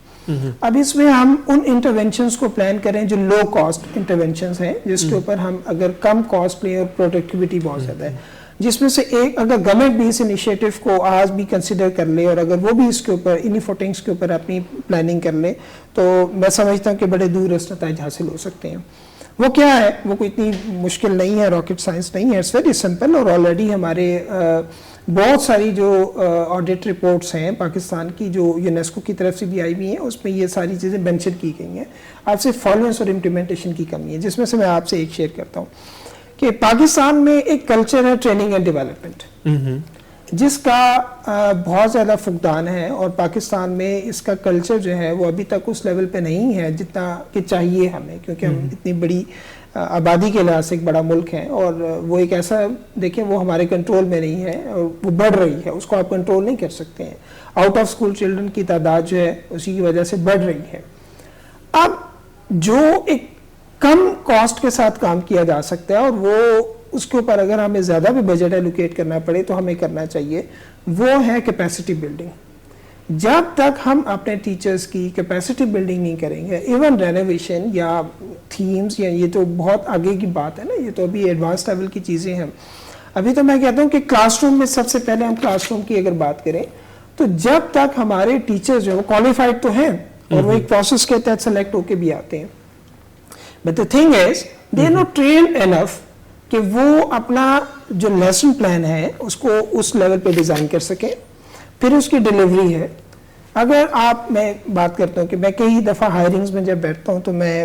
اب اس میں ہم ان انٹرونشنز کو پلان کریں جو لو کاسٹ انٹرونشنز ہیں, جس کے اوپر ہم اگر کم کاسٹ لیں اور پروڈکٹیوٹی بہت زیادہ ہے, جس میں سے ایک اگر گورنمنٹ بھی اس انیشیٹو کو آج بھی کنسیڈر کر لے اور اگر وہ بھی اس کے اوپر انہی فوٹنگز کے اوپر اپنی پلاننگ کر لے, تو میں سمجھتا ہوں کہ بڑے دور رس نتائج حاصل ہو سکتے ہیں. وہ کیا ہے, وہ کوئی اتنی مشکل نہیں ہے, راکٹ سائنس نہیں ہے, اٹس ویری سمپل. اور آلریڈی ہمارے بہت ساری جو آڈٹ رپورٹس ہیں پاکستان کی جو یونیسکو کی طرف سے بھی آئی ہوئی ہیں, اس میں یہ ساری چیزیں مینشن کی گئی ہیں. آپ سے فالوئنس اور امپلیمنٹیشن کی کمی ہے, جس میں سے میں آپ سے ایک شیئر کرتا ہوں کہ پاکستان میں ایک کلچر ہے ٹریننگ اینڈ ڈیولپمنٹ, جس کا بہت زیادہ فقدان ہے, اور پاکستان میں اس کا کلچر جو ہے وہ ابھی تک اس لیول پہ نہیں ہے جتنا کہ چاہیے ہمیں, کیونکہ ہم اتنی بڑی آبادی کے لحاظ سے ایک بڑا ملک ہے, اور وہ ایک ایسا دیکھیں وہ ہمارے کنٹرول میں نہیں ہے, اور وہ بڑھ رہی ہے, اس کو آپ کنٹرول نہیں کر سکتے ہیں. آؤٹ آف اسکول چلڈرن کی تعداد جو ہے اسی کی وجہ سے بڑھ رہی ہے. اب جو ایک کم کاسٹ کے ساتھ کام کیا جا سکتا ہے, اور وہ اس کے اوپر اگر ہمیں زیادہ بھی بجٹ ایلوکیٹ کرنا پڑے تو ہمیں کرنا چاہیے, وہ ہے کیپیسٹی بلڈنگ. جب تک ہم اپنے ٹیچرز کی کیپیسٹی بلڈنگ نہیں کریں گے, ایون رینوویشن یا تھیمز, یا یہ تو بہت آگے کی بات ہے نا, یہ تو ابھی ایڈوانس لیول کی چیزیں ہیں. ابھی تو میں کہتا ہوں کہ کلاس روم میں سب سے پہلے ہم کلاس روم کی اگر بات کریں تو جب تک ہمارے ٹیچرز جو وہ کوالیفائڈ تو ہیں اور وہ ایک پروسیس کے تحت سلیکٹ ہو کے بھی آتے ہیں, but the thing is they are not trained enough کہ وہ اپنا جو لیسن پلان ہے اس کو اس لیول پہ ڈیزائن کر سکیں. پھر اس کی ڈیلیوری ہے. اگر آپ, میں بات کرتا ہوں کہ میں کئی دفعہ ہائرنگز میں جب بیٹھتا ہوں تو میں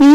P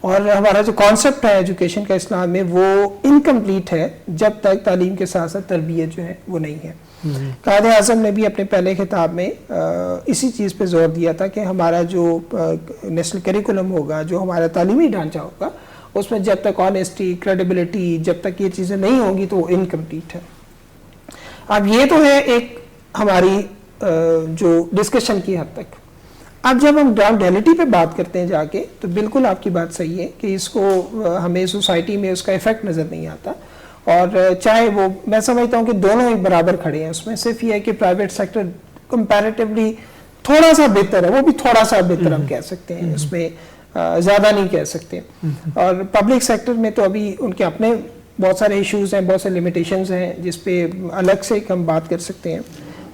اور ہمارا جو کانسیپٹ ہے ایجوکیشن کا اسلام میں وہ انکمپلیٹ ہے جب تک تعلیم کے ساتھ ساتھ تربیت جو ہے وہ نہیں ہے. قائد اعظم نے بھی اپنے پہلے خطاب میں اسی چیز پہ زور دیا تھا کہ ہمارا جو نیشنل کریکولم ہوگا, جو ہمارا تعلیمی ڈھانچہ ہوگا, اس میں جب تک آنیسٹی, کریڈیبلٹی, جب تک یہ چیزیں نہیں ہوں گی تو وہ انکمپلیٹ ہے. اب یہ تو ہے ایک ہماری جو ڈسکشن کی حد تک. اب جب ہم گراؤنڈ ریئلٹی پہ بات کرتے ہیں جا کے, تو بالکل آپ کی بات صحیح ہے کہ اس کو ہمیں سوسائٹی میں اس کا ایفیکٹ نظر نہیں آتا. اور چاہے وہ, میں سمجھتا ہوں کہ دونوں ایک برابر کھڑے ہیں اس میں. صرف یہ ہے کہ پرائیویٹ سیکٹر کمپیریٹیولی تھوڑا سا بہتر ہے, وہ بھی تھوڑا سا بہتر ہم کہہ سکتے ہیں, اس میں زیادہ نہیں کہہ سکتے. اور پبلک سیکٹر میں تو ابھی ان کے اپنے بہت سارے ایشوز ہیں, بہت سے لمیٹیشنز ہیں جس پہ الگ سے ہم بات کر سکتے ہیں.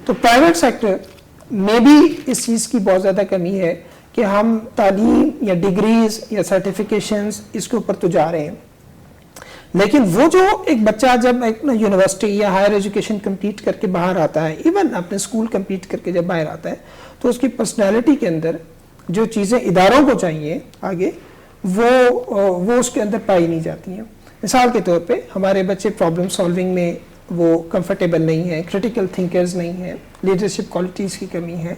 تو پرائیویٹ سیکٹر میں بھی اس چیز کی بہت زیادہ کمی ہے کہ ہم تعلیم یا ڈگریز یا سرٹیفکیشنز اس کے اوپر تو جا رہے ہیں, لیکن وہ جو ایک بچہ جب ایک یونیورسٹی یا ہائر ایجوکیشن کمپلیٹ کر کے باہر آتا ہے, ایون اپنے اسکول کمپلیٹ کر کے جب باہر آتا ہے, تو اس کی پرسنالٹی کے اندر جو چیزیں اداروں کو چاہیے آگے وہ اس کے اندر پائی نہیں جاتی ہیں. مثال کے طور پہ ہمارے بچے پرابلم سالونگ میں وہ کمفرٹیبل نہیں ہیں, کریٹیکل تھنکرز نہیں ہیں, لیڈرشپ کوالٹیز کی کمی ہے,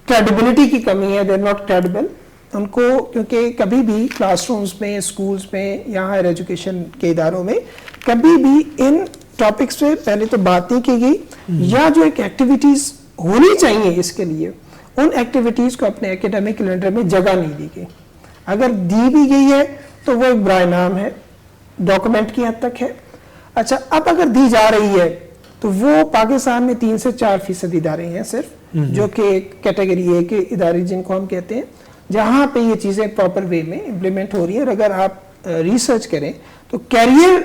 کریڈیبلٹی کی کمی ہے, دے آر ناٹ کریڈیبل. ان کو کیونکہ کبھی بھی کلاس رومز میں, اسکولز میں یا ہائر ایجوکیشن کے اداروں میں کبھی بھی ان ٹاپکس پہ پہلے تو بات نہیں کی گئی, یا جو ایک ایکٹیویٹیز ہونی چاہیے اس کے لیے, ان ایکٹیویٹیز کو اپنے ایکیڈیمک کیلنڈر میں جگہ نہیں دی گئی. اگر دی بھی گئی ہے تو وہ ایک برائے نام ہے, ڈاکومنٹ کی حد تک ہے. اچھا, اب اگر دی جا رہی ہے تو وہ پاکستان میں 3 سے 4% ادارے ہیں صرف, جو کہ کیٹیگری اے کے ادارے جن کو ہم کہتے ہیں, جہاں پہ یہ چیزیں پراپر وے میں امپلیمنٹ ہو رہی ہیں. اور اگر آپ ریسرچ کریں تو کیریئر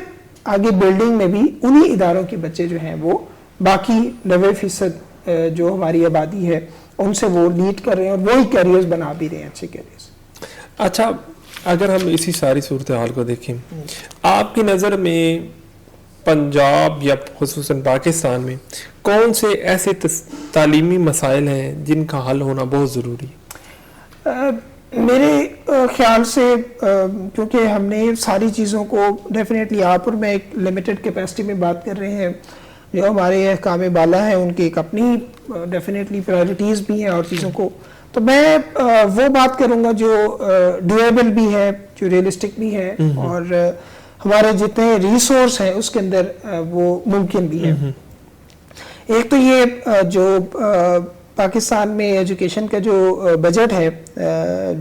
آگے بلڈنگ میں بھی انہی اداروں کے بچے جو ہیں وہ باقی 90% جو ہماری آبادی ہے ان سے وہ لیڈ کر رہے ہیں, اور وہی کیریئرز بنا بھی رہے ہیں, اچھے کیریئرز. اچھا, اگر ہم اسی ساری صورتحال کو دیکھیں, آپ کی نظر میں پنجاب یا خصوصاً پاکستان میں کون سے ایسے تعلیمی مسائل ہیں جن کا حل ہونا بہت ضروری ہے؟ میرے خیال سے کیونکہ ہم نے ساری چیزوں کو ڈیفینیٹلی, آپ اور میں ایک لمیٹڈ کیپیسٹی میں بات کر رہے ہیں, جو ہمارے احکام بالا ہیں ان کی ایک اپنی ڈیفینیٹلی پرائرٹیز بھی ہیں اور چیزوں کو, تو میں وہ بات کروں گا جو ڈویبل بھی ہے, جو ریئلسٹک بھی ہے, اور ہمارے جتنے ریسورس ہیں اس کے اندر وہ ممکن بھی ہے. ایک تو یہ جو پاکستان میں ایجوکیشن کا جو بجٹ ہے,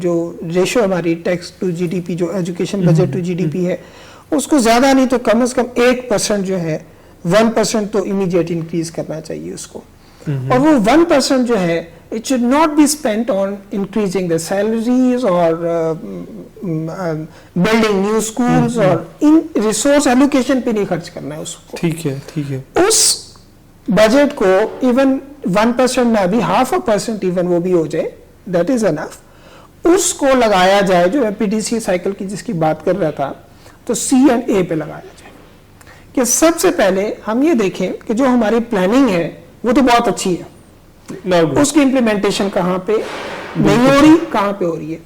جو ریشو ہماری tax to G D P, جو education budget to G D P ہے, اس کو زیادہ نہیں تو کم از کم 1% جو ہے, 1% تو امیڈیٹ انکریز کرنا چاہیے اس کو. اور وہ 1% جو ہے it should not be spent on increasing the salaries or building new schools اور in resource allocation پہ نہیں خرچ کرنا ہے اس کو. ٹھیک ہے, ٹھیک ہے. اس بجٹ کو ایون 1% نہ بھی 0.5% ایون وہ بھی ہو جائے, that is enough. اس کو لگایا جائے, جو پی ڈی سی سائیکل کی جس کی بات کر رہا تھا, تو C&A پہ لگایا جائے. کہ سب سے پہلے ہم یہ دیکھیں کہ جو ہماری پلاننگ ہے وہ تو بہت اچھی ہے, اس کی امپلیمنٹیشن کہاں پہ نہیں ہو رہی, کہاں پہ ہو رہی ہے.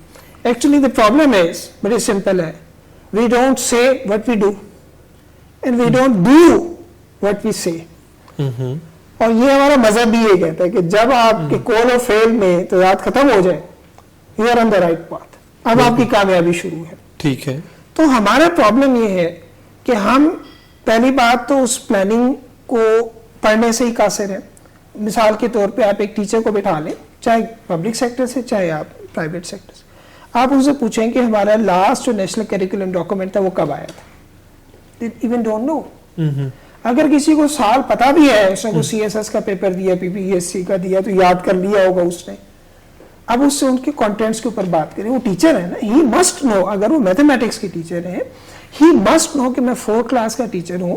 ایکچولی the problem is بڑی سمپل ہے, we don't say what we do and we don't do what we say. اور یہ ہمارا مذہب بھی یہ کہتا ہے کہ جب آپ کے کول اور فیل میں تضاد ختم ہو جائے, you are on the right path, اب آپ کی کامیابی شروع ہے. ٹھیک ہے. تو ہمارا پرابلم یہ ہے کہ ہم پہلی بات تو اس پلاننگ کو پڑھنے سے ہی قاصر ہیں. مثال کے طور پہ آپ ایک ٹیچر کو بٹھا لیں, چاہے پبلک سیکٹر سے چاہے آپ پرائیویٹ سیکٹر سے, آپ ان سے پوچھیں کہ ہمارا لاسٹ جو نیشنل کریکولم ڈاکومنٹ تھا وہ کب آیا تھا, they even don't know. اگر کسی کو سال پتا بھی ہے, اس نے کوئی سی ایس ایس کا پیپر دیا, پی پی ایس سی کا دیا, تو یاد کر لیا ہوگا اس نے. اب اس سے ان کے کانٹینٹس کے اوپر بات کریں, وہ ٹیچر ہے نا, ہی مسٹ نو. اگر وہ میتھمیٹکس کے ٹیچر ہیں, ہی مسٹ نو کہ میں 4 کلاس کا ٹیچر ہوں.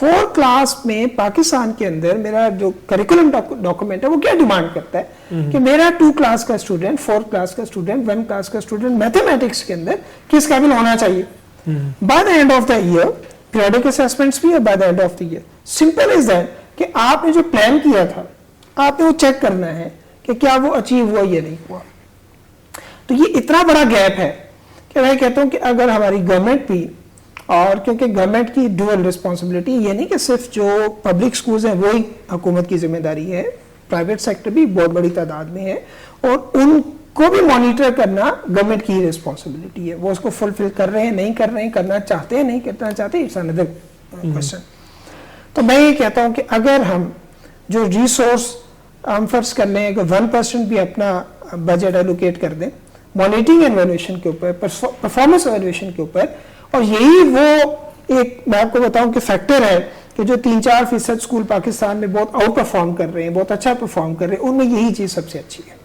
4 کلاس میں پاکستان کے اندر میرا جو کریکولم ڈاکومنٹ ہے وہ کیا ڈیمانڈ کرتا ہے کہ میرا 2 کلاس کا اسٹوڈنٹ, 4 کلاس کا اسٹوڈنٹ, 1 کلاس کا اسٹوڈنٹ میتھمیٹکس کے اندر کس قابل ہونا چاہیے. By the end of the year periodic assessments بھی ہے, by the end of the year. Simple is that کہ آپ نے جو پلان کیا تھا آپ نے وہ چیک کرنا ہے کہ کیا وہ اچیو ہوا یا نہیں ہوا. تو یہ اتنا بڑا گیپ ہے کہ میں کہتا ہوں کہ اگر ہماری گورنمنٹ بھی, اور کیونکہ گورنمنٹ کی ڈوئل رسپانسبلٹی, یہ نہیں کہ صرف جو پبلک سکولز ہیں وہی حکومت کی ذمہ داری ہے, پرائیویٹ سیکٹر بھی بہت بڑی تعداد میں ہے, اور ان کو بھی مانیٹر کرنا گورنمنٹ کی رسپانسبلٹی ہے. وہ اس کو فلفل کر رہے ہیں, نہیں کر رہے ہیں, کرنا چاہتے ہیں, نہیں کرنا چاہتے, اٹس اندر کوسچن. تو میں یہ کہتا ہوں کہ اگر ہم جو ریسورس ہم فرض کر لیں کہ 1% بھی اپنا بجٹ ایلوکیٹ کر دیں مانیٹرنگ اینڈ ایویلویشن کے اوپر, پرفارمنس ایویلویشن کے اوپر, اور یہی وہ ایک میں آپ کو بتاؤں کہ فیکٹر ہے کہ جو 3-4% اسکول پاکستان میں بہت آؤٹ پرفارم کر رہے ہیں, بہت اچھا پرفارم کر رہے ہیں, ان میں یہی چیز سب سے اچھی ہے.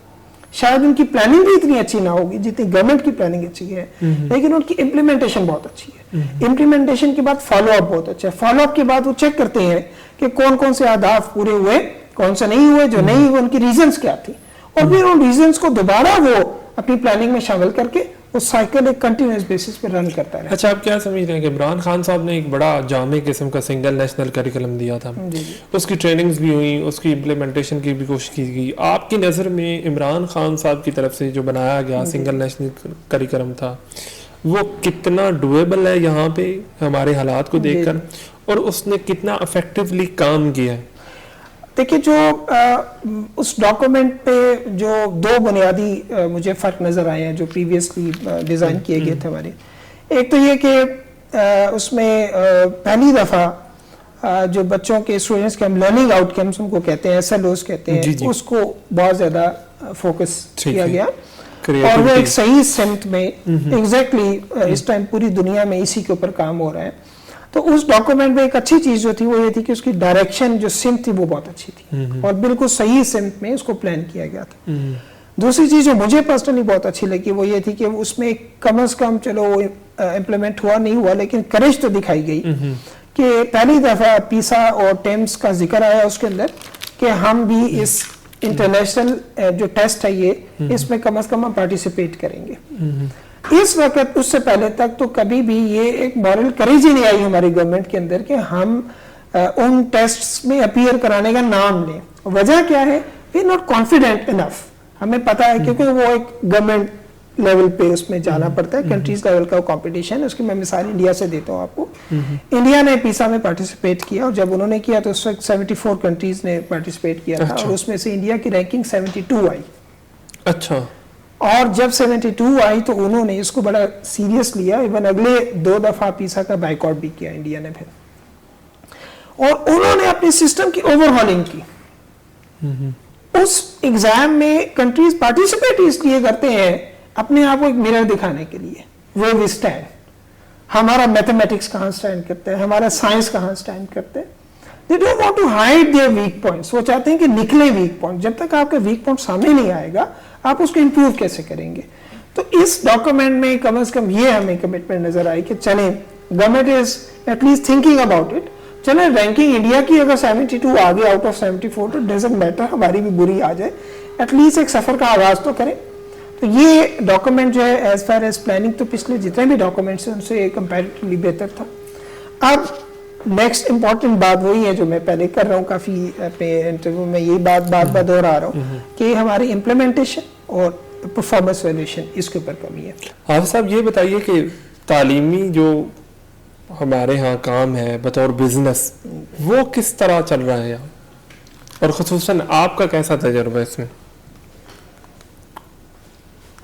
شاید ان کی پلاننگ بھی اتنی اچھی نہ ہوگی جتنی گورنمنٹ کی پلاننگ اچھی ہے, لیکن ان کی امپلیمنٹیشن بہت اچھی ہے. امپلیمنٹیشن کے بعد فالو اپ بہت اچھا ہے. فالو اپ کے بعد وہ چیک کرتے ہیں کہ کون کون سے اہداف پورے ہوئے, کون سے نہیں ہوئے, جو نہیں ہوئے ان کی ریزنز کیا تھی, اور پھر ان ریزنز کو دوبارہ وہ اپنی پلاننگ میں شامل کر کے وہ سائیکل ایک کنٹینیوس بیسس پہ رن کرتا ہے. اچھا, آپ کیا سمجھ رہے ہیں کہ عمران خان صاحب نے ایک بڑا جامع قسم کا سنگل نیشنل کریکولم دیا تھا, اس کی ٹریننگز بھی ہوئی, اس کی امپلیمنٹیشن کی بھی کوشش کی گئی. آپ کی نظر میں عمران خان صاحب کی طرف سے جو بنایا گیا سنگل نیشنل کریکولم تھا وہ کتنا ڈویبل ہے یہاں پہ ہمارے حالات کو دیکھ کر, اور اس نے کتنا افیکٹولی کام کیا ہے؟ دیکھیے, جو اس ڈاکومنٹ پہ جو 2 بنیادی مجھے فرق نظر آئے ہیں جو پریویسلی ڈیزائن کیے گئے تھے ہمارے. ایک تو یہ کہ اس میں پہلی دفعہ جو بچوں کے اسٹوڈنٹس کے ہم لرننگ آؤٹ کمس ان کو کہتے ہیں, SLOs کہتے ہیں, اس کو بہت زیادہ فوکس کیا گیا, اور وہ ایک صحیح سمت میں ایگزیکٹلی اس ٹائم پوری دنیا میں اسی کے اوپر کام ہو رہا ہے. تو اس ڈاکومنٹ میں ایک اچھی چیز جو تھی وہ یہ تھی کہ اس کی ڈائریکشن جو سمت تھی وہ بہت اچھی تھی, اور بالکل صحیح سمت میں اس کو پلان کیا گیا تھا. دوسری چیز جو مجھے پرسنلی بہت اچھی لگی وہ یہ تھی کہ اس میں کم از کم, چلو وہ امپلیمنٹ ہوا نہیں ہوا, لیکن کریج تو دکھائی گئی کہ پہلی دفعہ پیسا اور ٹیمس کا ذکر آیا اس کے اندر کہ ہم بھی اس انٹرنیشنل جو ٹیسٹ ہے یہ اس میں کم از کم ہم پارٹیسپیٹ کریں گے. اس وقت اس سے پہلے تک تو کبھی بھی یہ ایک مورل کریج ہی نہیں آئی ہماری گورنمنٹ کے اندر کہ ہم ان ٹیسٹس میں اپیئر کرانے کا نام لیں. وجہ کیا ہے, we are not confident enough. ہمیں پتا ہے کیونکہ وہ ایک گورنمنٹ لیول پہ اس میں جانا پڑتا ہے, کنٹریز لیول کا کمپٹیشن. اس کی میں مثال انڈیا سے دیتا ہوں آپ کو. انڈیا نے پیسا میں پارٹیسپیٹ کیا, اور جب انہوں نے کیا تو اس وقت 74 کنٹریز نے پارٹیسپیٹ کیا تھا, اور اس میں سے انڈیا کی رینکنگ 72 آئی. اچھا. اور جب 72 آئی تو انہوں نے اس کو بڑا سیریس لیا, ایون اگلے 2 دفعہ پیسا کا بائیکاٹ بھی کیا انڈیا نے پھر, اور انہوں نے اپنے سسٹم کی اوور ہالنگ کی. اس ایگزام میں کنٹریز پارٹیسپیٹ اس لیے کرتے ہیں اپنے آپ کو ایک میرر دکھانے کے لیے, ویئر وی اسٹینڈ, ہمارا میتھمیٹکس کہاں اسٹینڈ کرتا ہے, ہمارا سائنس کہاں اسٹینڈ کرتے ہیں. They don't want to hide their weak points. وہ چاہتے ہیں کہ نکلے ویک پوائنٹ. جب تک آپ کا ویک پوائنٹ سامنے نہیں آئے گا آپ اس کو امپروو کیسے کریں گے. تو اس ڈاکومنٹ میں کم از کم یہ ہمیں کمٹمنٹ نظر آئی کہ چلیں government is at least thinking about it. چلیں رینکنگ انڈیا کی اگر 72 آگے آؤٹ آف 74 تو ڈزنٹ میٹر, ہماری بھی بری آ جائے, ایٹ لیسٹ ایک سفر کا آغاز تو کریں. تو یہ ڈاکومنٹ جو ہے ایز فار ایز پلاننگ تو پچھلے جتنے بھی ڈاکومنٹس ہیں ان سے کمپیریٹیولی بہتر تھا. اب نیکسٹ امپورٹنٹ بات وہی ہے جو میں پہلے کر رہا ہوں کافی اپنے انٹرویو میں, یہی بات دہرا رہا ہوں کہ ہماری امپلیمنٹیشن اور پرفارمنس ویلیویشن اس کے اوپر کمی ہے. حافظ صاحب یہ بتائیے کہ تعلیمی جو ہمارے ہاں کام ہے بطور بزنس وہ کس طرح چل رہا ہے یہاں, اور خصوصاً آپ کا کیسا تجربہ اس میں؟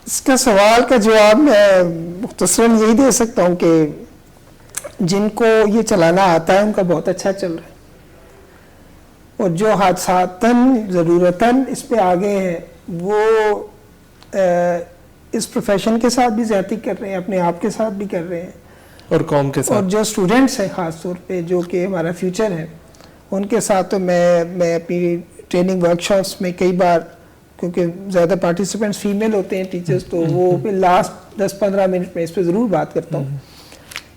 اس کا سوال کا جواب میں مختصراً یہی دے سکتا ہوں کہ جن کو یہ چلانا آتا ہے ان کا بہت اچھا چل رہا ہے, اور جو حادثاتاً ضرورتاً اس پہ آگے ہیں وہ اس پروفیشن کے ساتھ بھی زیادتی کر رہے ہیں, اپنے آپ کے ساتھ بھی کر رہے ہیں, اور قوم کے ساتھ. اور جو اسٹوڈنٹس ہیں خاص طور پہ جو کہ ہمارا فیوچر ہے ان کے ساتھ تو میں اپنی ٹریننگ ورکشاپس میں کئی بار, کیونکہ زیادہ پارٹیسپینٹس فیمیل ہوتے ہیں ٹیچرز, تو وہ پھر لاسٹ 10-15 منٹ میں اس پہ ضرور بات کرتا ہوں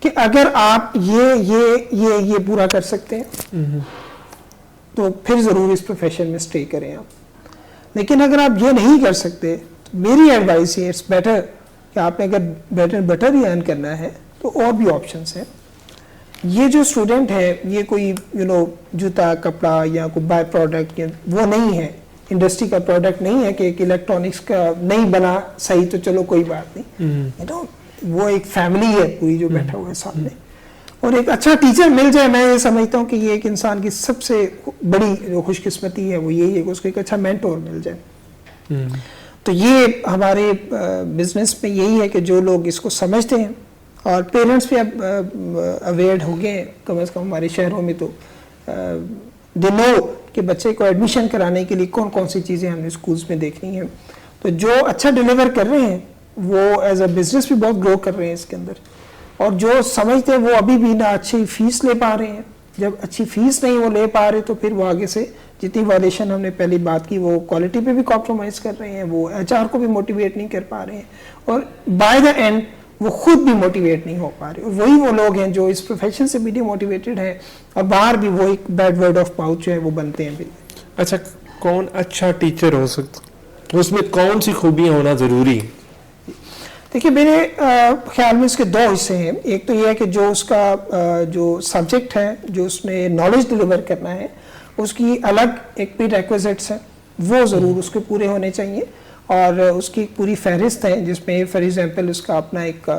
کہ اگر آپ یہ پورا کر سکتے ہیں تو پھر ضرور اس پروفیشن میں اسٹے کریں آپ. لیکن اگر آپ یہ نہیں کر سکتے تو میری ایڈوائس ہے اٹس بیٹر کہ آپ نے اگر بیٹر ہی ارن کرنا ہے تو اور بھی آپشنس ہیں. یہ جو اسٹوڈنٹ ہے یہ کوئی جوتا کپڑا یا کوئی بائی پروڈکٹ وہ نہیں ہے, انڈسٹری کا پروڈکٹ نہیں ہے کہ ایک الیکٹرانکس کا نہیں بنا صحیح تو چلو کوئی بات نہیں. وہ ایک فیملی ہے پوری جو بیٹھا ہوا ہے سامنے. اور ایک اچھا ٹیچر مل جائے, میں یہ سمجھتا ہوں کہ یہ ایک انسان کی سب سے بڑی جو خوش قسمتی ہے وہ یہی ہے کہ اس کو ایک اچھا مینٹور مل جائے. تو یہ ہمارے بزنس میں یہی ہے کہ جو لوگ اس کو سمجھتے ہیں, اور پیرنٹس بھی اب اویئر ہو گئے ہیں کم از کم ہمارے شہروں میں, تو دے نو کہ بچے کو ایڈمیشن کرانے کے لیے کون کون سی چیزیں ہم نے اسکولس میں دیکھنی ہیں. تو جو اچھا ڈیلیور کر رہے ہیں وہ ایز اے بزنس بھی بہت گرو کر رہے ہیں اس کے اندر, اور جو سمجھتے ہیں وہ ابھی بھی نہ اچھی فیس لے پا رہے ہیں. جب اچھی فیس نہیں وہ لے پا رہے تو پھر وہ آگے سے جتنی وائلیشن ہم نے پہلی بات کی وہ کوالٹی پہ بھی کمپرومائز کر رہے ہیں, وہ ایچ آر کو بھی موٹیویٹ نہیں کر پا رہے ہیں, اور بائی دا اینڈ وہ خود بھی موٹیویٹ نہیں ہو پا رہے. اور وہی وہ لوگ ہیں جو اس پروفیشن سے بھی ڈی موٹیویٹڈ ہیں, اور باہر بھی وہ ایک بیڈ ورڈ آف ماؤتھ جو ہے وہ بنتے ہیں. اچھا, کون اچھا ٹیچر ہو سکتا, اس میں کون سی خوبیاں ہونا ضروری؟ دیکھیے میرے خیال میں اس کے 2 حصے ہیں. ایک تو یہ ہے کہ جو اس کا جو سبجیکٹ ہے, جو اس نے نالج ڈلیور کرنا ہے, اس کی الگ ایک پری ریکویزٹس ہیں, وہ ضرور اس کے پورے ہونے چاہیے. اور اس کی ایک پوری فہرست ہے جس میں فار ایگزامپل اس کا اپنا ایک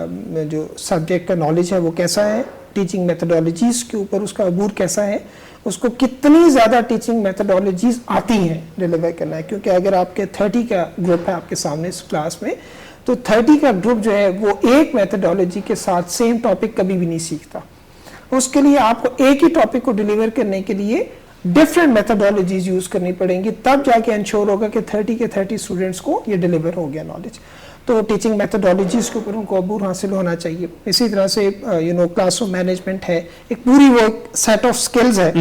جو سبجیکٹ کا نالج ہے وہ کیسا ہے, ٹیچنگ میتھڈالوجیز کے اوپر اس کا عبور کیسا ہے, اس کو کتنی زیادہ ٹیچنگ میتھڈالوجیز آتی ہیں ڈلیور کرنا ہے. کیونکہ اگر آپ کے 30 کا گروپ ہے آپ کے سامنے اس کلاس میں, تو 30 کا گروپ جو ہے وہ ایک میتھڈالوجی کے ساتھ سیم ٹاپک کبھی بھی نہیں سیکھتا. اس کے لیے آپ کو ایک ہی ٹاپک کو ڈلیور کرنے کے لیے ڈفرینٹ میتھڈالوجیز یوز کرنی پڑیں گی, تب جا کے انشور ہوگا کہ 30 کے 30 اسٹوڈنٹس کو یہ ڈلیور ہو گیا نالج. تو ٹیچنگ میتھڈالوجیز کے اوپر ان کو عبور حاصل ہونا چاہیے. اسی طرح سے کلاس روم مینجمنٹ ہے, ایک پوری وہ سیٹ آف سکلز ہے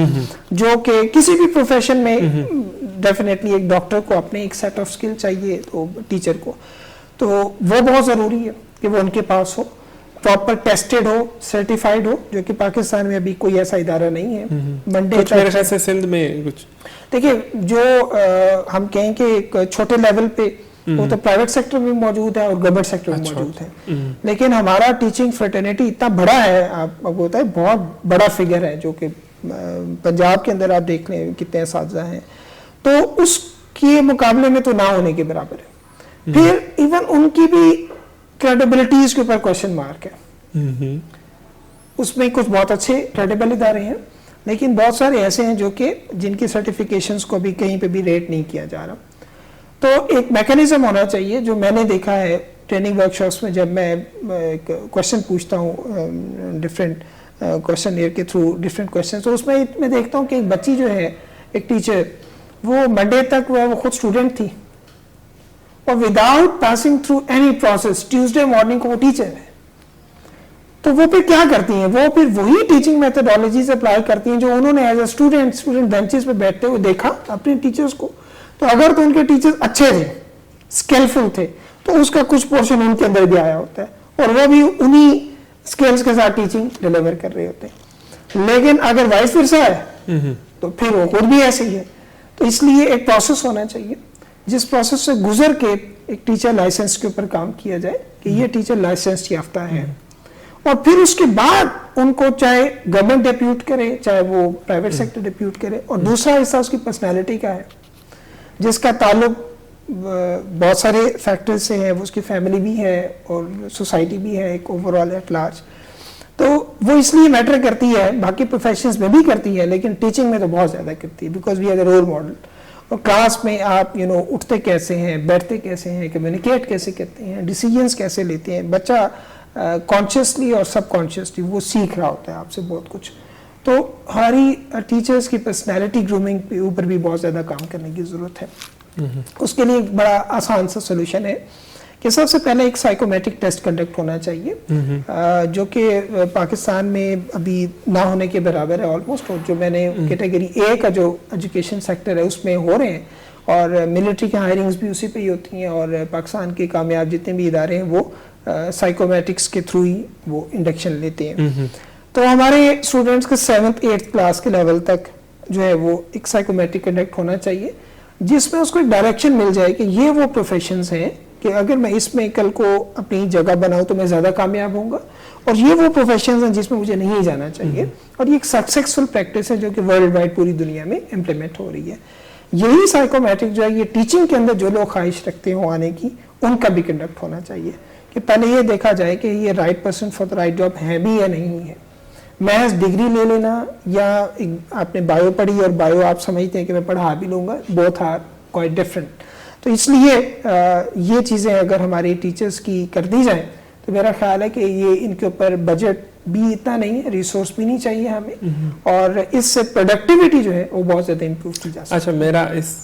جو کہ کسی بھی پروفیشن میں ڈیفینیٹلی ایک ڈاکٹر کو اپنے ایک سیٹ آف سکل چاہیے, تو ٹیچر کو تو وہ بہت ضروری ہے کہ وہ ان کے پاس ہو, پراپر ٹیسٹڈ ہو, سرٹیفائڈ ہو, جو کہ پاکستان میں ابھی کوئی ایسا ادارہ نہیں ہے. منڈے میرے خیال سے سندھ میں کچھ دیکھیں جو ہم کہیں کہ ایک چھوٹے لیول پہ وہ تو پرائیویٹ سیکٹر میں موجود ہے اور گورنمنٹ سیکٹر میں موجود ہے, لیکن ہمارا ٹیچنگ فریٹرنیٹی اتنا بڑا ہے, آپ کو ہوتا ہے بہت بڑا فگر ہے, جو کہ پنجاب کے اندر آپ دیکھ لیں کتنے اساتذہ ہیں, تو اس کے مقابلے میں تو نہ ہونے کے برابر ہے. پھر ایون ان کی بھی کریڈیبلٹیز کے اوپر کوشچن مارک ہے. اس میں کچھ بہت اچھے کریڈیبل ادارے ہیں, لیکن بہت سارے ایسے ہیں جو کہ جن کی سرٹیفیکیشنز کو بھی کہیں پہ بھی ریٹ نہیں کیا جا رہا. تو ایک میکانزم ہونا چاہیے جو میں نے دیکھا ہے ٹریننگ ورکشاپس میں, جب میں ایک کوشچن پوچھتا ہوں ڈفرینٹ کوشچن ایئر کے تھرو ڈفرینٹ کوشچن, تو اس میں میں دیکھتا ہوں کہ ایک بچی جو ہے, ایک ٹیچر, وہ منڈے تک وہ خود اسٹوڈنٹ تھی, اور without passing through any process Tuesday morning کو وہ ٹیچر ہے. تو وہ پھر کیا کرتی ہیں, وہ پھر وہی ٹیچنگ میتھڈالوجیز اپلائی کرتی ہیں جو انہوں نے ایز اے اسٹوڈنٹ بینچز پہ بیٹھتے ہوئے دیکھا اپنے ٹیچرز کو. تو اگر تو ان کے ٹیچرز اچھے تھے, اسکلفل تھے, تو اس کا کچھ پورشن ان کے اندر بھی آیا ہوتا ہے, اور وہ بھی انہی اسکلز کے ساتھ ٹیچنگ ڈلیور کر رہے ہوتے ہیں. لیکن اگر وائس ورسا ہے تو پھر وہ خود بھی ایسے ہی ہے. تو اس لیے ایک پروسیس ہونا چاہیے جس پروسیس سے گزر کے ایک ٹیچر لائسنس کے اوپر کام کیا جائے کہ یہ ٹیچر لائسنس یافتہ ہے, اور پھر اس کے بعد ان کو چاہے گورنمنٹ ڈیپیوٹ کرے چاہے وہ پرائیویٹ سیکٹر ڈیپیوٹ کرے. اور دوسرا حصہ اس کی پرسنالٹی کا ہے, جس کا تعلق بہت سارے فیکٹر سے ہے, وہ اس کی فیملی بھی ہے اور سوسائٹی بھی ہے, ایک اوور آل ایٹ لارج. تو وہ اس لیے میٹر کرتی ہے, باقی پروفیشنز میں بھی کرتی ہے, لیکن ٹیچنگ میں تو بہت زیادہ کرتی ہے, because we are a role model. اور کلاس میں آپ اٹھتے کیسے ہیں, بیٹھتے کیسے ہیں, کمیونیکیٹ کیسے کرتے ہیں, ڈیسیجنز کیسے لیتے ہیں, بچہ کانشیسلی اور سب کانشیسلی وہ سیکھ رہا ہوتا ہے آپ سے بہت کچھ. تو ہماری ٹیچرز کی پرسنالٹی گرومنگ کے اوپر بھی بہت زیادہ کام کرنے کی ضرورت ہے. اس کے لیے ایک بڑا آسان سا سولوشن ہے کہ سب سے پہلے ایک سائیکومیٹرک ٹیسٹ کنڈکٹ ہونا چاہیے, جو کہ پاکستان میں ابھی نہ ہونے کے برابر ہے آلموسٹ. اور جو میں نے کیٹیگری اے کا جو ایجوکیشن سیکٹر ہے اس میں ہو رہے ہیں, اور ملٹری کی ہائرنگز بھی اسی پہ ہی ہوتی ہیں, اور پاکستان کے کامیاب جتنے بھی ادارے ہیں وہ سائیکومیٹرکس کے تھرو ہی وہ انڈکشن لیتے ہیں. تو ہمارے اسٹوڈنٹس کے 7th 8th کلاس کے لیول تک جو ہے وہ ایک سائیکومیٹرک کنڈکٹ ہونا چاہیے, جس میں اس کو ایک ڈائریکشن مل جائے کہ یہ وہ پروفیشنز ہیں کہ اگر میں اس میں کل کو اپنی جگہ بناؤں تو میں زیادہ کامیاب ہوں گا, اور یہ وہ پروفیشنز ہیں جس میں مجھے نہیں جانا چاہیے. اور یہ ایک سکسیسفل پریکٹس ہے جو کہ ورلڈ وائڈ پوری دنیا میں امپلیمنٹ ہو رہی ہے. یہی سائیکومیٹرک جو ہے یہ ٹیچنگ کے اندر جو لوگ خواہش رکھتے ہوں آنے کی, ان کا بھی کنڈکٹ ہونا چاہیے, کہ پہلے یہ دیکھا جائے کہ یہ right person for the right job ہے بھی یا نہیں ہے. محض ڈگری لے لینا یا آپ نے بایو پڑھی اور بایو آپ سمجھتے ہیں کہ میں پڑھا بھی لوں گا, بوتھ آر کوائٹ ڈفرینٹ. تو اس لیے یہ چیزیں اگر ہماری ٹیچرز کی کر دی جائیں تو میرا خیال ہے کہ یہ ان کے اوپر بجٹ بھی اتنا نہیں ہے, ریسورس بھی نہیں چاہیے ہمیں, اور اس سے پروڈکٹیوٹی جو ہے وہ بہت زیادہ امپروو کی جا سکتی ہے. اچھا, میرا اس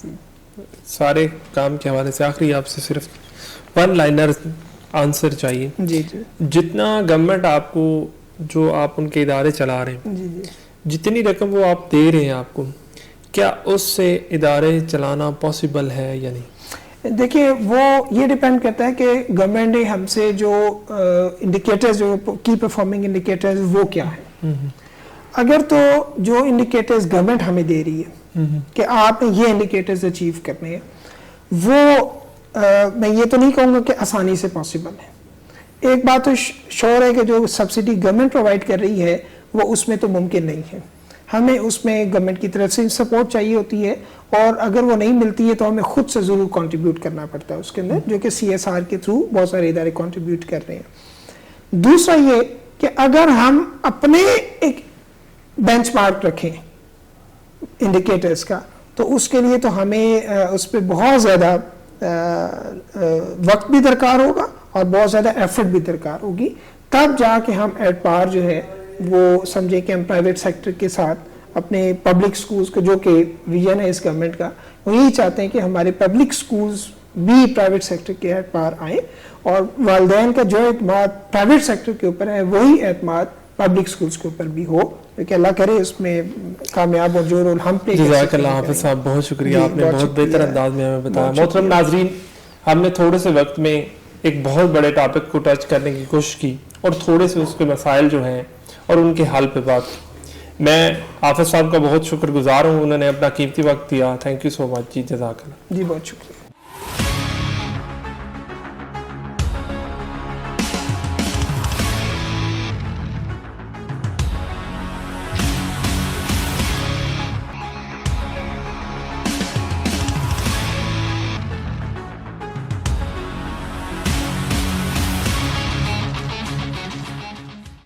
سارے کام کے حوالے سے آخری آپ سے صرف ون لائنر آنسر چاہیے. جی جی جتنا گورنمنٹ آپ کو, جو آپ ان کے ادارے چلا رہے ہیں, جی جی جتنی رقم وہ آپ دے رہے ہیں آپ کو, کیا اس سے ادارے چلانا پاسبل ہے یا نہیں؟ دیکھیے وہ یہ ڈیپینڈ کرتا ہے کہ گورنمنٹ نے ہم سے جو انڈیکیٹرز, جو کی پرفارمنگ انڈیکیٹرز وہ کیا ہے. اگر تو جو انڈیکیٹرز گورنمنٹ ہمیں دے رہی ہے کہ آپ نے یہ انڈیکیٹرز اچیو کرنے ہیں, وہ میں یہ تو نہیں کہوں گا کہ آسانی سے پاسبل ہے. ایک بات تو شور ہے کہ جو سبسڈی گورنمنٹ پرووائڈ کر رہی ہے وہ اس میں تو ممکن نہیں ہے. ہمیں اس میں گورنمنٹ کی طرف سے سپورٹ چاہیے ہوتی ہے, اور اگر وہ نہیں ملتی ہے تو ہمیں خود سے ضرور کنٹریبیوٹ کرنا پڑتا ہے اس کے اندر, جو کہ CSR کے تھرو بہت سارے ادارے کنٹریبیوٹ کر رہے ہیں. دوسرا یہ کہ اگر ہم اپنے ایک بینچ مارک رکھیں انڈیکیٹرز کا, تو اس کے لیے تو ہمیں اس پہ بہت زیادہ وقت بھی درکار ہوگا اور بہت زیادہ ایفرٹ بھی درکار ہوگی, تب جا کے ہم ایٹ پار جو ہے وہ سمجھیں کہ ہم پرائیویٹ سیکٹر کے ساتھ اپنے پبلک سکولز کا, جو کہ ویژن ہے اس گورنمنٹ کا, وہ یہی چاہتے ہیں کہ ہمارے پبلک سکولز بھی پرائیویٹ سیکٹر کے ایٹ پار آئیں, اور والدین کا جو اعتماد پرائیویٹ سیکٹر کے اوپر ہے وہی اعتماد پبلک سکولز کے اوپر بھی ہو, کہ اللہ کرے اس میں کامیاب اور جو رول ہم پلے کر سکتے ہیں. جزاک اللہ حافظ صاحب, بہت شکریہ, آپ نے بہت بہتر انداز میں ہمیں بتایا. محترم ناظرین, ہم نے تھوڑے سے وقت میں ایک بہت بڑے ٹاپک کو ٹچ کرنے کی کوشش کی اور تھوڑے سے اس کے مسائل جو ہیں اور ان کے حل پہ بات. میں حافظ صاحب کا بہت شکر گزار ہوں, انہوں نے اپنا قیمتی وقت دیا. تھینک یو سو مچ جی, جزاک اللہ. جی بہت شکریہ.